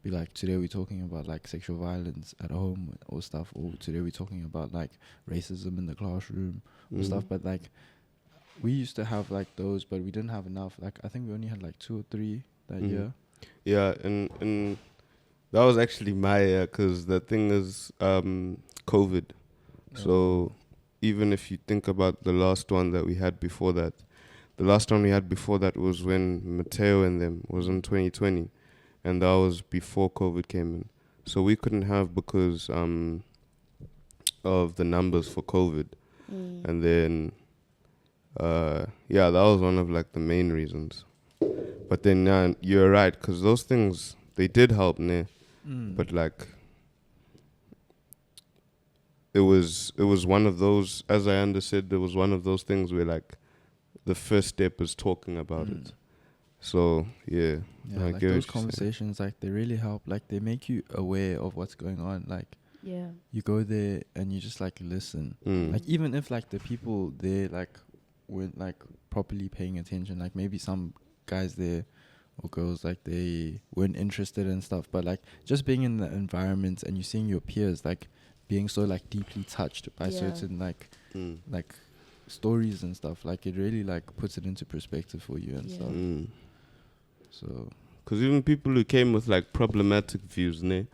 be like, today we're talking about like sexual violence at home or stuff, or today we're talking about like racism in the classroom or stuff. But like, we used to have like those, but we didn't have enough. Like, I think we only had like 2 or 3 that year. Yeah, and that was actually my year, because the thing is COVID. So even if you think about the last one that we had before that, the last one we had before that was when Mateo and them was in 2020, and that was before COVID came in. So we couldn't have because of the numbers for COVID. And then, yeah, that was one of like the main reasons. But then you're right, because those things, they did help, ne? But like, it was one of those, as I understood, it was one of those things where like the first step is talking about it. So yeah, I like get those what you're saying. conversations, like they really help. Like, they make you aware of what's going on. Like, Yeah. you go there and you just like listen. Like, even if like the people there like weren't like properly paying attention, like maybe some guys there or girls, like they weren't interested in stuff, but like just being in the environment and you seeing your peers like being so like deeply touched by certain like like stories and stuff, like it really like puts it into perspective for you and stuff. So, because even people who came with like problematic views, ne,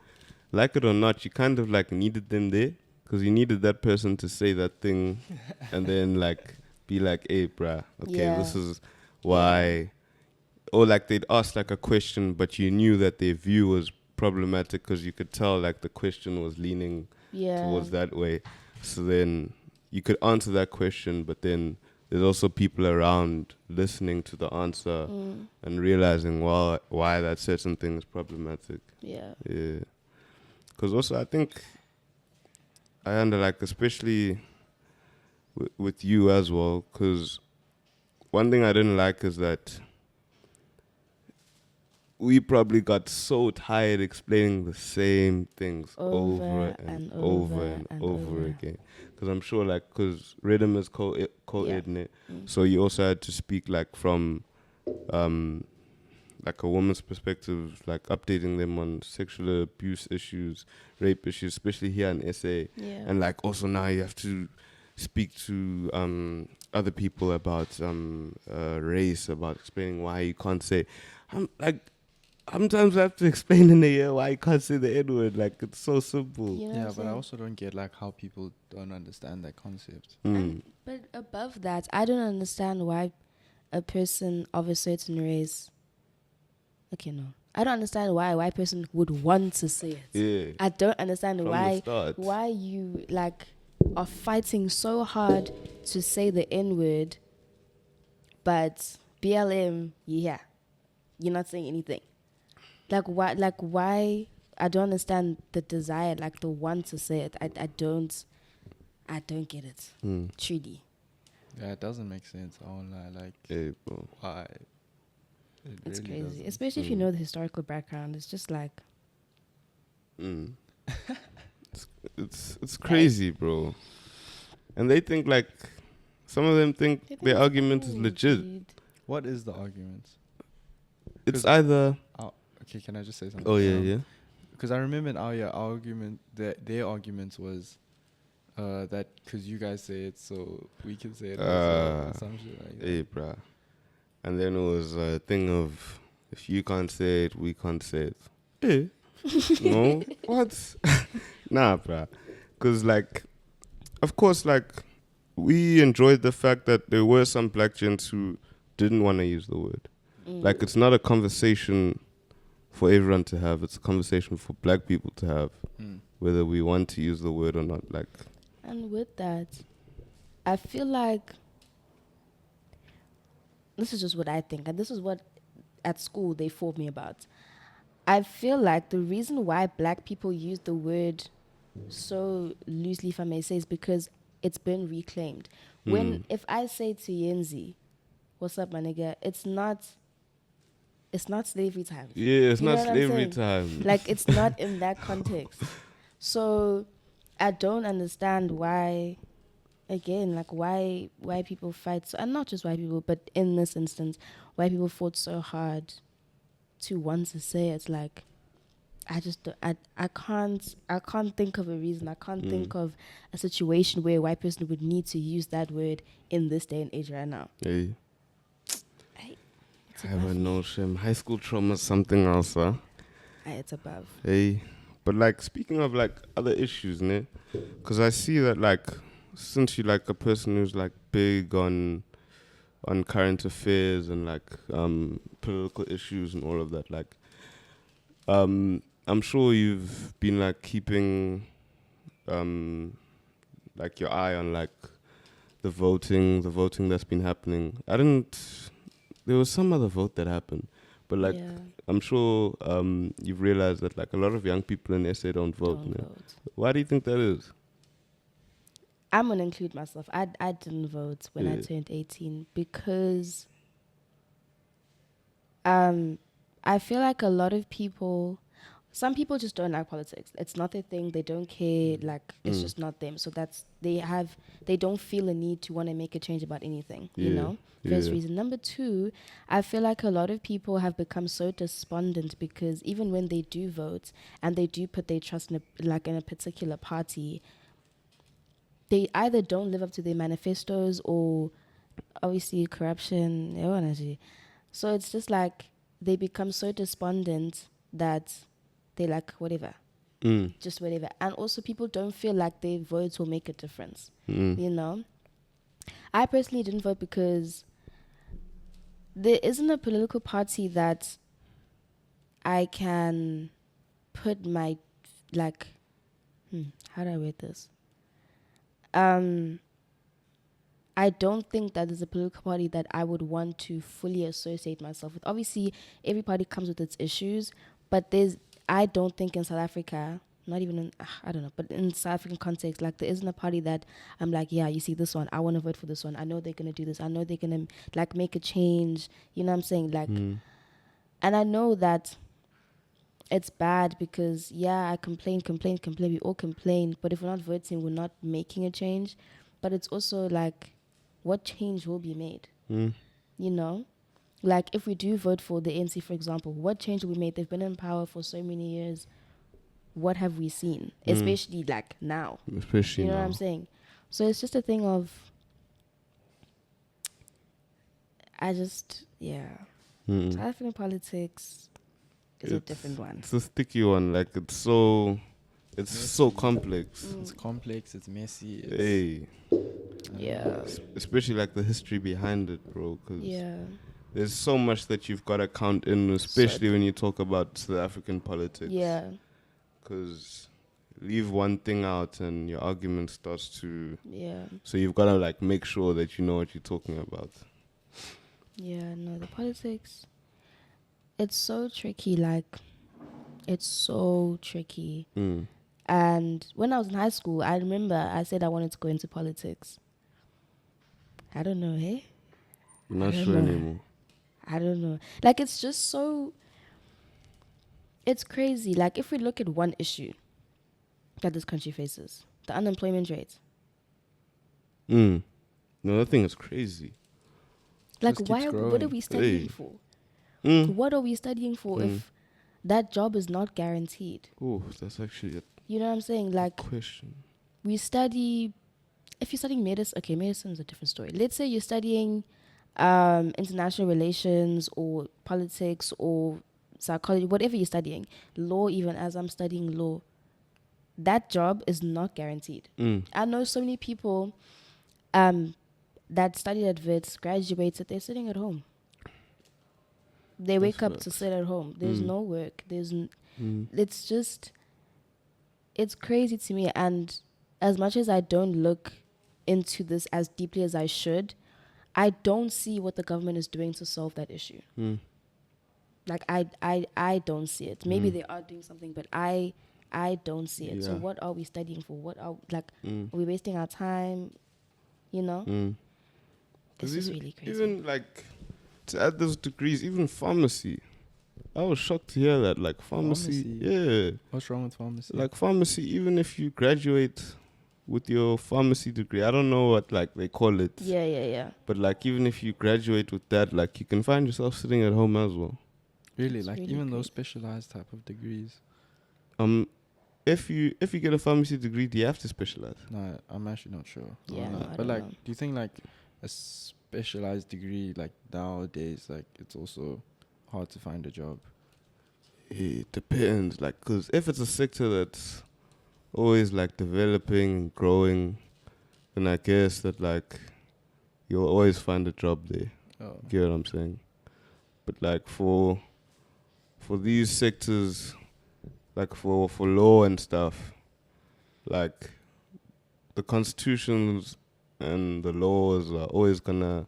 like it or not, you kind of like needed them there, because you needed that person to say that thing and then like be like, hey bruh, okay, this is why. Or like they'd ask like a question, but you knew that their view was problematic because you could tell like the question was leaning towards that way. So then you could answer that question, but then there's also people around listening to the answer and realizing why that certain thing is problematic. Yeah. Yeah. Because also I think I under like, especially with you as well, because one thing I didn't like is that we probably got so tired explaining the same things over and over again. Because I'm sure, like, because Reddam is co-ed, so you also had to speak, like, from, like, a woman's perspective, like, updating them on sexual abuse issues, rape issues, especially here in SA. Yeah. And, like, also now you have to speak to other people about race, about explaining why you can't say... like, sometimes I have to explain in a year why you can't say the N word. Like, it's so simple. You know what Yeah, I'm but I saying? also don't get like how people don't understand that concept. But above that, I don't understand why a person of a certain race. Okay, no, I don't understand why a white person would want to say it. Yeah. I don't understand From the why start. you like are fighting so hard to say the N word, but BLM, yeah, you're not saying anything. Like why? Like why? I don't understand the desire, like the want to say it. I don't get it. Truly, Yeah, it doesn't make sense. I won't lie. Like, Hey, bro. why? It it's really crazy, doesn't. especially if you know the historical background. It's just like It's crazy, bro. And they think like some of them think I think their it's argument is cool, legit. dude. What is the argument? It's 'Cause- either Okay, can I just say something? oh yeah. Because I remember in our argument, their argument was that because you guys say it, so we can say it as well, or some shit like that. Hey, bruh. And then it was a thing of if you can't say it, we can't say it. Eh? No? What? Nah, bruh. Because, like, of course, like, we enjoyed the fact that there were some black gents who didn't want to use the word. Like, it's not a conversation for everyone to have. It's a conversation for black people to have, whether we want to use the word or not. Like, And with that, I feel like this is just what I think, and this is what at school they fought me about. I feel like the reason why black people use the word so loosely, if I may say, is because it's been reclaimed. When if I say to Yenzi, "What's up, my nigga?" It's not slavery time. yeah, it's You know not what I'm slavery saying? time. Like it's not in that context. So I don't understand why. Again, like why people fight so, and not just white people, but in this instance, why people fought so hard to want to say it. Like I just don't, I can't think of a reason. I can't think of a situation where a white person would need to use that word in this day and age right now. Hey, It's I have above me. no shame. High school trauma is something else, huh? It's above. Hey, but like speaking of like other issues, ne? Because I see that like since you're like a person who's like big on current affairs and like political issues and all of that, like I'm sure you've been like keeping like your eye on like the voting that's been happening. There was some other vote that happened, but like Yeah. I'm sure you've realized that like a lot of young people in SA don't vote. Don't ne? vote. Why do you think that is? I'm gonna include myself. I didn't vote when I Yeah. turned 18 because I feel like a lot of people, some people just don't like politics. It's not their thing. They don't care. Like it's just not them. So they don't feel a need to want to make a change about anything. You Yeah, know, first yeah. reason. Number two, I feel like a lot of people have become so despondent because even when they do vote and they do put their trust in a particular party, they either don't live up to their manifestos or obviously corruption. So it's just like they become so despondent that they like whatever, just whatever. And also people don't feel like their votes will make a difference. You know, I personally didn't vote because there isn't a political party that I can put my like. How do I word this? I don't think that there's a political party that I would want to fully associate myself with. Obviously, every party comes with its issues, but I don't think in South Africa, not even in, I don't know, but in South African context, like there isn't a party that I'm like, yeah, you see this one, I want to vote for this one. I know they're going to do this. I know they're going to like make a change. You know what I'm saying? Like, and I know that it's bad because, yeah, I complain. We all complain. But if we're not voting, we're not making a change. But it's also like, what change will be made? You know? Like, if we do vote for the ANC, for example, what change will be made? They've been in power for so many years. What have we seen? Especially, like, now. Especially You know now. what I'm saying? So it's just a thing of, South African politics, is a different one. It's a sticky one. Like it's so Messy. complex. It's complex. It's messy. Hey, Yeah. especially like the history behind it, bro. Because Yeah. there's so much that you've got to count in, especially when you talk about South African politics. Yeah. Because leave one thing out and your argument starts to. Yeah. So you've got to like make sure that you know what you're talking about. Yeah. No, the politics. It's so tricky. Like, it's so tricky. Mm. And when I was in high school, I remember I said I wanted to go into politics. I don't know, hey? You're not I don't sure know. anymore. I don't know. Like, it's just so. It's crazy. Like, if we look at one issue that this country faces, the unemployment rate. No, that thing is crazy. Like, Just what keeps are growing. we studying Hey. for? Mm. What are we studying for if that job is not guaranteed? Oh, that's actually a You know what I'm saying? Like, question. we study. If you're studying medicine, okay, medicine is a different story. Let's say you're studying international relations or politics or psychology, whatever you're studying, law, even as I'm studying law, that job is not guaranteed. I know so many people that studied at Wits, graduated, they're sitting at home. They wake up to sit at home. There's no work. It's just, it's crazy to me. And as much as I don't look into this as deeply as I should, I don't see what the government is doing to solve that issue. Like, I don't see it. Maybe they are doing something, but I don't see it. So Yeah. what are we studying for? What are, like, are we wasting our time? You know? It's just really crazy. Even like to add those degrees, even pharmacy. I was shocked to hear that. Like pharmacy. Yeah. What's wrong with pharmacy? Like pharmacy, even if you graduate with your pharmacy degree, I don't know what like they call it. Yeah. But like even if you graduate with that, like you can find yourself sitting at home as well. Really, It's like really even those crazy. specialized type of degrees. If you get a pharmacy degree, do you have to specialize? No, I'm actually not sure. Yeah, no, I but don't like, know. do you think like a specialized degree like nowadays, like it's also hard to find a job? It depends, like, because if it's a sector that's always like developing and growing, then I guess that like you'll always find a job there. Oh, Get what I'm saying? But like for these sectors, like for law and stuff, like the constitutions and the laws are always gonna.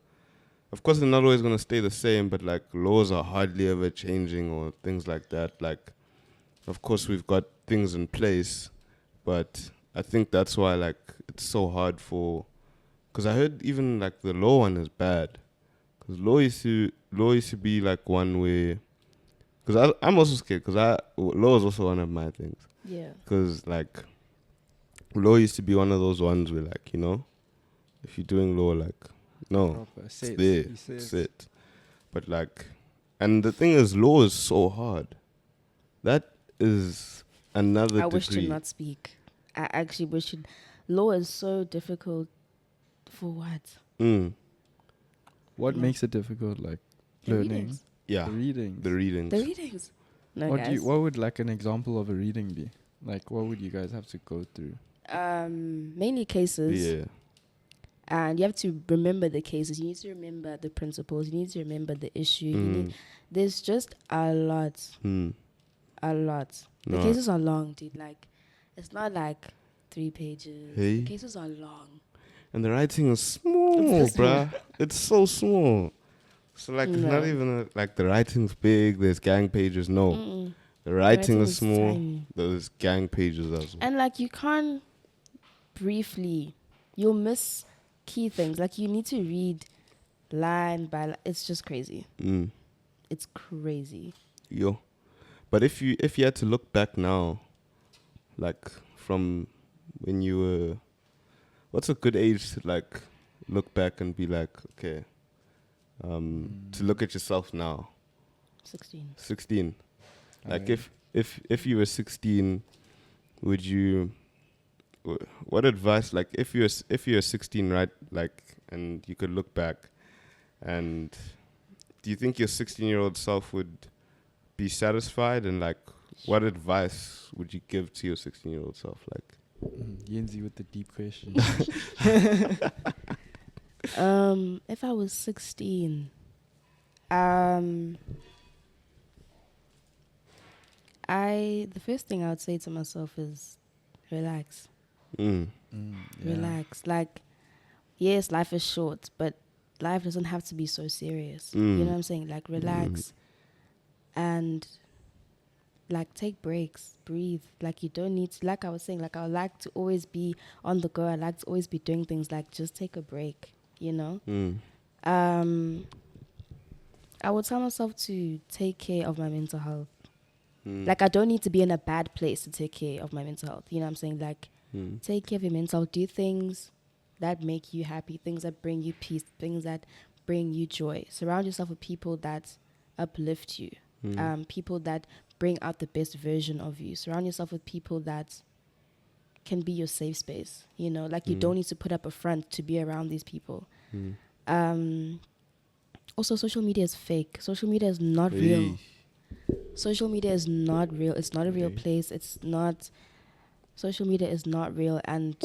Of course, they're not always gonna stay the same, but like laws are hardly ever changing or things like that. Like, of course, we've got things in place, but I think that's why like it's so hard for. Because I heard even like the law one is bad. Because law used to be like one where. Because I'm also scared. Because law is also one of my things. Yeah. Because like law used to be one of those ones where like, you know, if you're doing law, like, no, proper. it's Sit. there, You sit. it's it. But like, and the thing is, law is so hard. That is another I wish to degree. not speak. I actually wish to. Law is so difficult. For what? What Yeah. makes it difficult? Like The learning, readings. Yeah, the readings. the readings. The readings. No, What guys. what would like an example of a reading be? Like what would you guys have to go through? Mainly cases. Yeah. And you have to remember the cases. You need to remember the principles. You need to remember the issue. There's just a lot. A lot. The No. cases are long, dude. Like, it's not like 3 pages. Hey. The cases are long. And the writing is small, It's small. bruh. It's so small. So like, it's not No. even like the writing's big. There's gang pages. No, the writing is small. tiny. There's gang pages as well. And like, you can't briefly, you'll miss key things. Like, you need to read line by line. It's just crazy. It's crazy. Yo, but if you had to look back now, like from when you were, what's a good age to like look back and be like, okay, to look at yourself now? 16. 16. Like Okay. if you were 16, would you? What advice? Like if you're 16, right? Like, and you could look back, and do you think your 16-year-old self would be satisfied, and like what advice would you give to your 16-year-old self? Like, Yenzi with the deep question. If I was 16, the first thing I would say to myself is relax. Yeah. Relax. Like, yes, life is short, but life doesn't have to be so serious. You know what I'm saying? Like, relax and like take breaks, breathe. Like, you don't need to, like I was saying, like I would like to always be on the go. I like to always be doing things. Like, just take a break, you know? I would tell myself to take care of my mental health. Like, I don't need to be in a bad place to take care of my mental health. You know what I'm saying? Like, take care of your mental health. Do things that make you happy, things that bring you peace, things that bring you joy. Surround yourself with people that uplift you, people that bring out the best version of you. Surround yourself with people that can be your safe space. You know, like you don't need to put up a front to be around these people. Also, social media is fake. Social media is not real. Social media is not real. It's not a real place. It's not. Social media is not real, and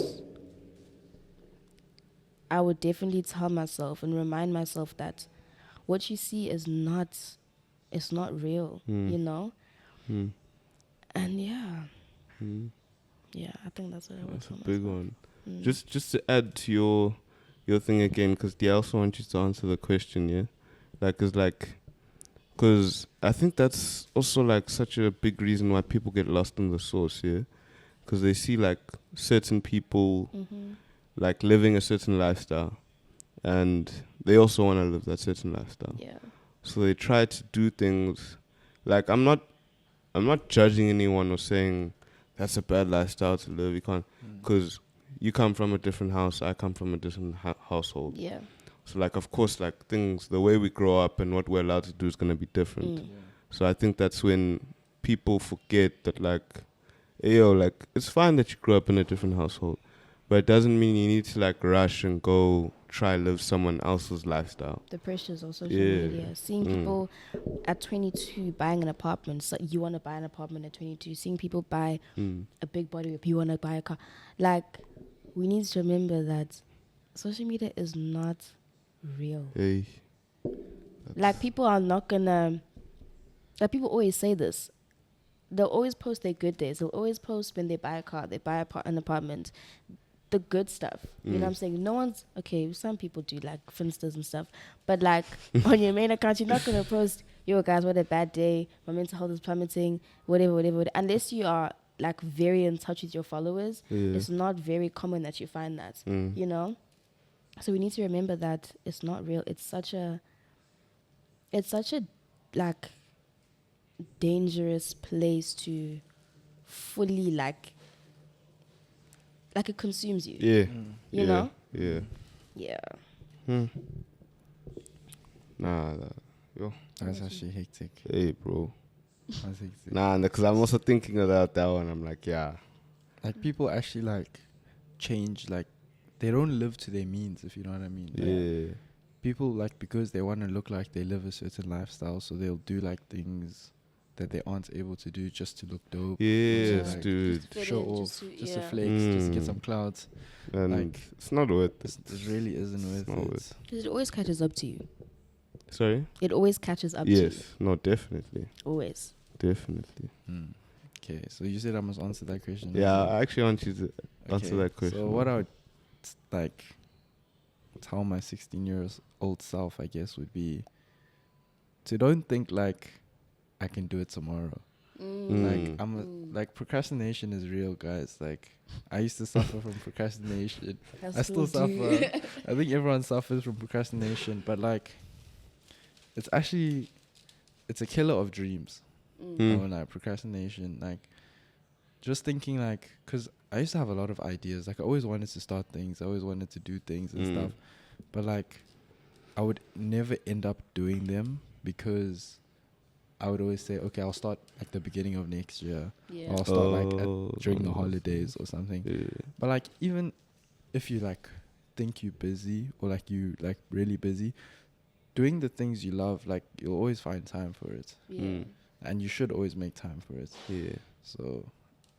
I would definitely tell myself and remind myself that what you see is not. It's not real. You know. And yeah. Yeah, I think that's what I would That's a tell big myself. one. Just to add to your thing again, because I also want you to answer the question, yeah? Because I think that's also like such a big reason why people get lost in the source, yeah? Because they see like certain people like living a certain lifestyle, and they also want to live that certain lifestyle. Yeah. So they try to do things like I'm not judging anyone or saying that's a bad lifestyle to live. You can't, because you come from a different house, I come from a different household. Yeah. So like, of course, like things, the way we grow up and what we're allowed to do is gonna be different. So I think that's when people forget that like, yo, like it's fine that you grew up in a different household, but it doesn't mean you need to like rush and go try live someone else's lifestyle. The pressures of social media. Seeing people at 22 buying an apartment. So you want to buy an apartment at 22. Seeing people buy a big body whip. You want to buy a car. Like, we need to remember that social media is not real. Hey. Like, people are not gonna. Like, people always say this. They'll always post their good days. They'll always post when they buy a car, they buy an apartment, the good stuff. You know what I'm saying? No one's, okay, some people do like Finstas and stuff, but like on your main account, you're not going to post, yo guys, what a bad day, my mental health is plummeting, whatever. Unless you are like very in touch with your followers, it's not very common that you find that, you know? So we need to remember that it's not real. It's such a like dangerous place to fully like it consumes you. Yeah. You know? Yeah. Yeah. Nah, yo. That's actually hectic. Hey, bro. That's hectic. Nah, because I'm also thinking about that one. I'm like, yeah. Like, people actually like change, like they don't live to their means, if you know what I mean. Like, people like, because they want to look like they live a certain lifestyle, so they'll do like things that they aren't able to do just to look dope. Yes, like, dude. Show off, just to flex, just to get some clouds. And like, it's not worth it. It really isn't worth it. Because it always catches up to you. Sorry? It always catches up to you. Yes, no, definitely. Always. Definitely. Okay, so you said I must answer that question. Yeah, I actually want you to answer that question. So what I would like tell my 16-year-old self, I guess, would be to don't think like I can do it tomorrow. Like like procrastination is real, guys. Like, I used to suffer from procrastination. I still suffer. I think everyone suffers from procrastination, but like it's a killer of dreams. Like procrastination, like just thinking like, because I used to have a lot of ideas. Like, I always wanted to start things. I always wanted to do things and stuff. But like, I would never end up doing them because I would always say, okay, I'll start like the beginning of next year. Yeah. Or I'll start like during the holidays or something. Yeah. But like, even if you like think you're busy or like you like really busy, doing the things you love, like you'll always find time for it. Yeah. and you should always make time for it. Yeah. So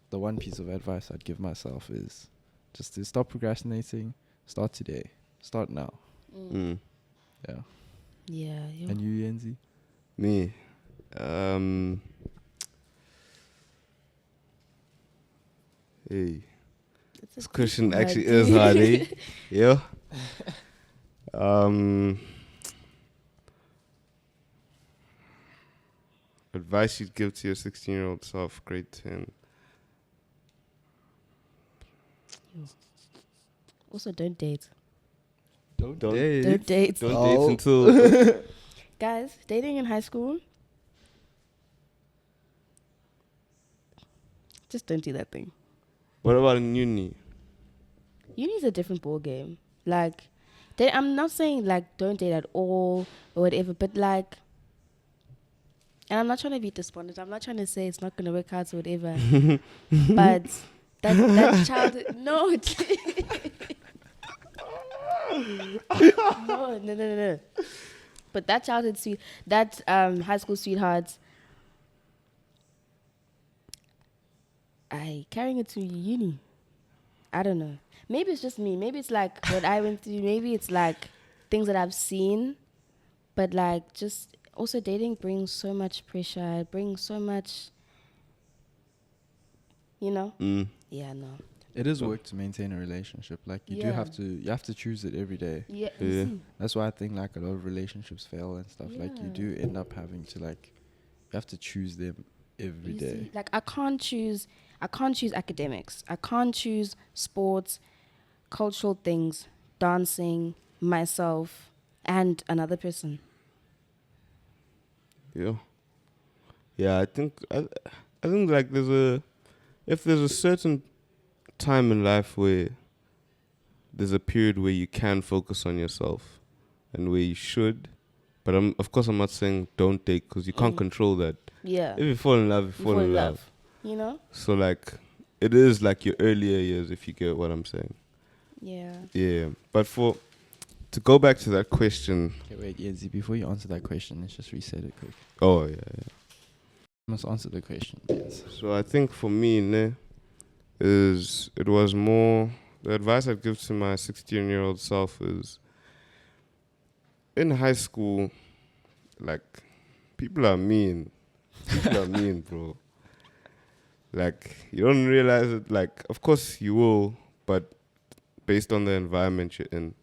the one piece of advice I'd give myself is just to stop procrastinating. Start today. Start now. Yeah. Yeah. And you, Yenzi? Me. Hey. This question actually is hard, eh? Yeah. Advice you'd give to your 16-year-old self, grade 10. Also, don't date. Don't Don't date. Don't date. Don't date until... Guys, dating in high school, just don't do that thing. What about in uni? Uni's a different ball game. Like, I'm not saying like don't date at all or whatever, but like, and I'm not trying to be despondent. I'm not trying to say it's not gonna work out or whatever. But that child, no, no. But that high school sweetheart, carrying it to uni. I don't know. Maybe it's just me. Maybe it's like what I went through. Maybe it's like things that I've seen. But like, just also dating brings so much pressure. It brings so much, Yeah, no. It is work to maintain a relationship. Like you have to choose it every day. Yeah. That's why I think like a lot of relationships fail and stuff. Like you do end up having to you have to choose them every day. See, like I can't choose academics. I can't choose sports, cultural things, dancing, myself, and another person. Yeah, I think like if there's a certain time in life where there's a period where you can focus on yourself and where you should, but of course I'm not saying don't date because you can't control that. Yeah. If you fall in love, you fall in love. You know? So like it is like your earlier years, if you get what I'm saying. Yeah. Yeah, but to go back to that question. Okay, wait, Yenzi, before you answer that question, let's just reset it quick. Oh yeah. You must answer the question, please. So I think for me, it was more, the advice I'd give to my 16-year-old self is, in high school, like, people are mean. People are mean, bro. Like, you don't realize it. Like, of course you will, but based on the environment you're in.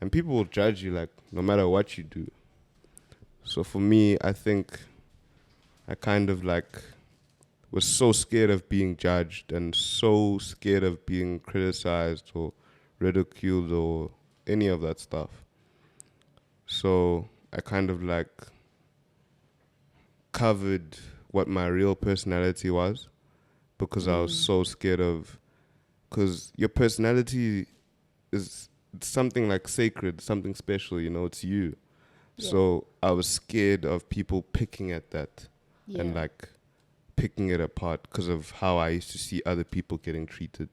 And people will judge you, like, no matter what you do. So for me, I think I kind of, like, was so scared of being judged and so scared of being criticized or ridiculed or any of that stuff. So I kind of, like, covered what my real personality was because I was so scared of, because your personality is something like sacred, something special, it's you. Yeah. So I was scared of people picking at that and like picking it apart because of how I used to see other people getting treated.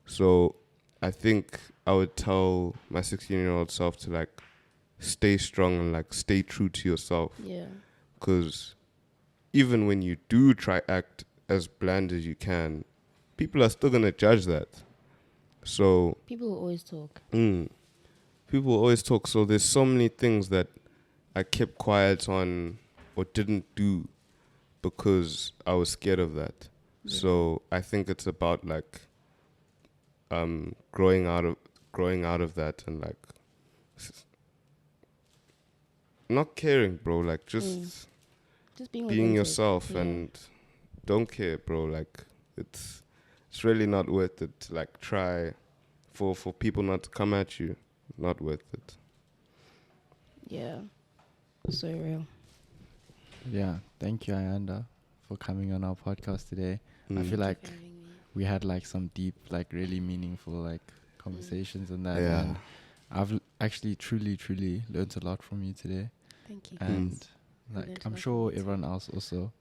So I think I would tell my 16-year-old self to like stay strong and like stay true to yourself. Yeah. Because even when you do try act as bland as you can, people are still going to judge that. So people will always talk. People will always talk. So there's so many things that I kept quiet on or didn't do because I was scared of that. Yeah. So I think it's about like growing out of that and like not caring, bro. Like just being yourself and don't care, bro. Like it's really not worth it to like try for people not to come at you. Not worth it. Yeah. So real. Yeah. Thank you, Ayanda, for coming on our podcast today. I feel like we had like some deep, like really meaningful like conversations and that. Yeah. And I've actually truly learned a lot from you today. Thank you. And like I'm sure everyone else also.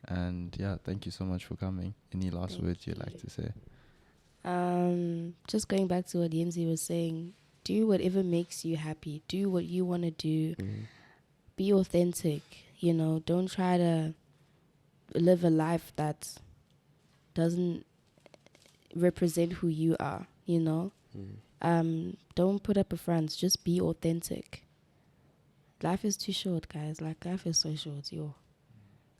And yeah, thank you so much for coming. Any last words you'd like to say? Just going back to what Yenzi was saying, do whatever makes you happy. Do what you want to do. be authentic. You know, don't try to live a life that doesn't represent who you are. You know, don't put up a front. Just be authentic. Life is too short, guys. Like, life is so short.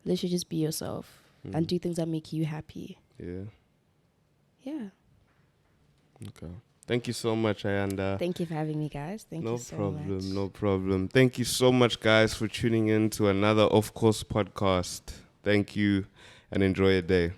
Literally just be yourself and do things that make you happy. Yeah. Okay. Thank you so much, Ayanda. Thank you for having me, guys. Thank you so much. No problem. Thank you so much, guys, for tuning in to another Of Course podcast. Thank you and enjoy your day.